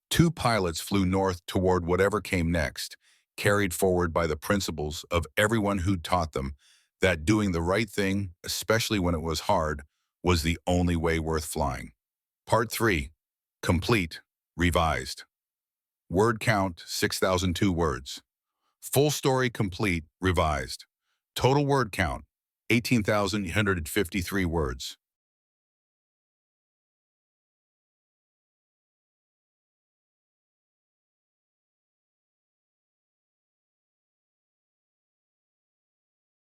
two pilots flew north toward whatever came next, carried forward by the principles of everyone who'd taught them that doing the right thing, especially when it was hard, was the only way worth flying. Part 3. Complete. Revised. Word count, 6,002 words. Full story complete, revised. Total word count, 18,853 words.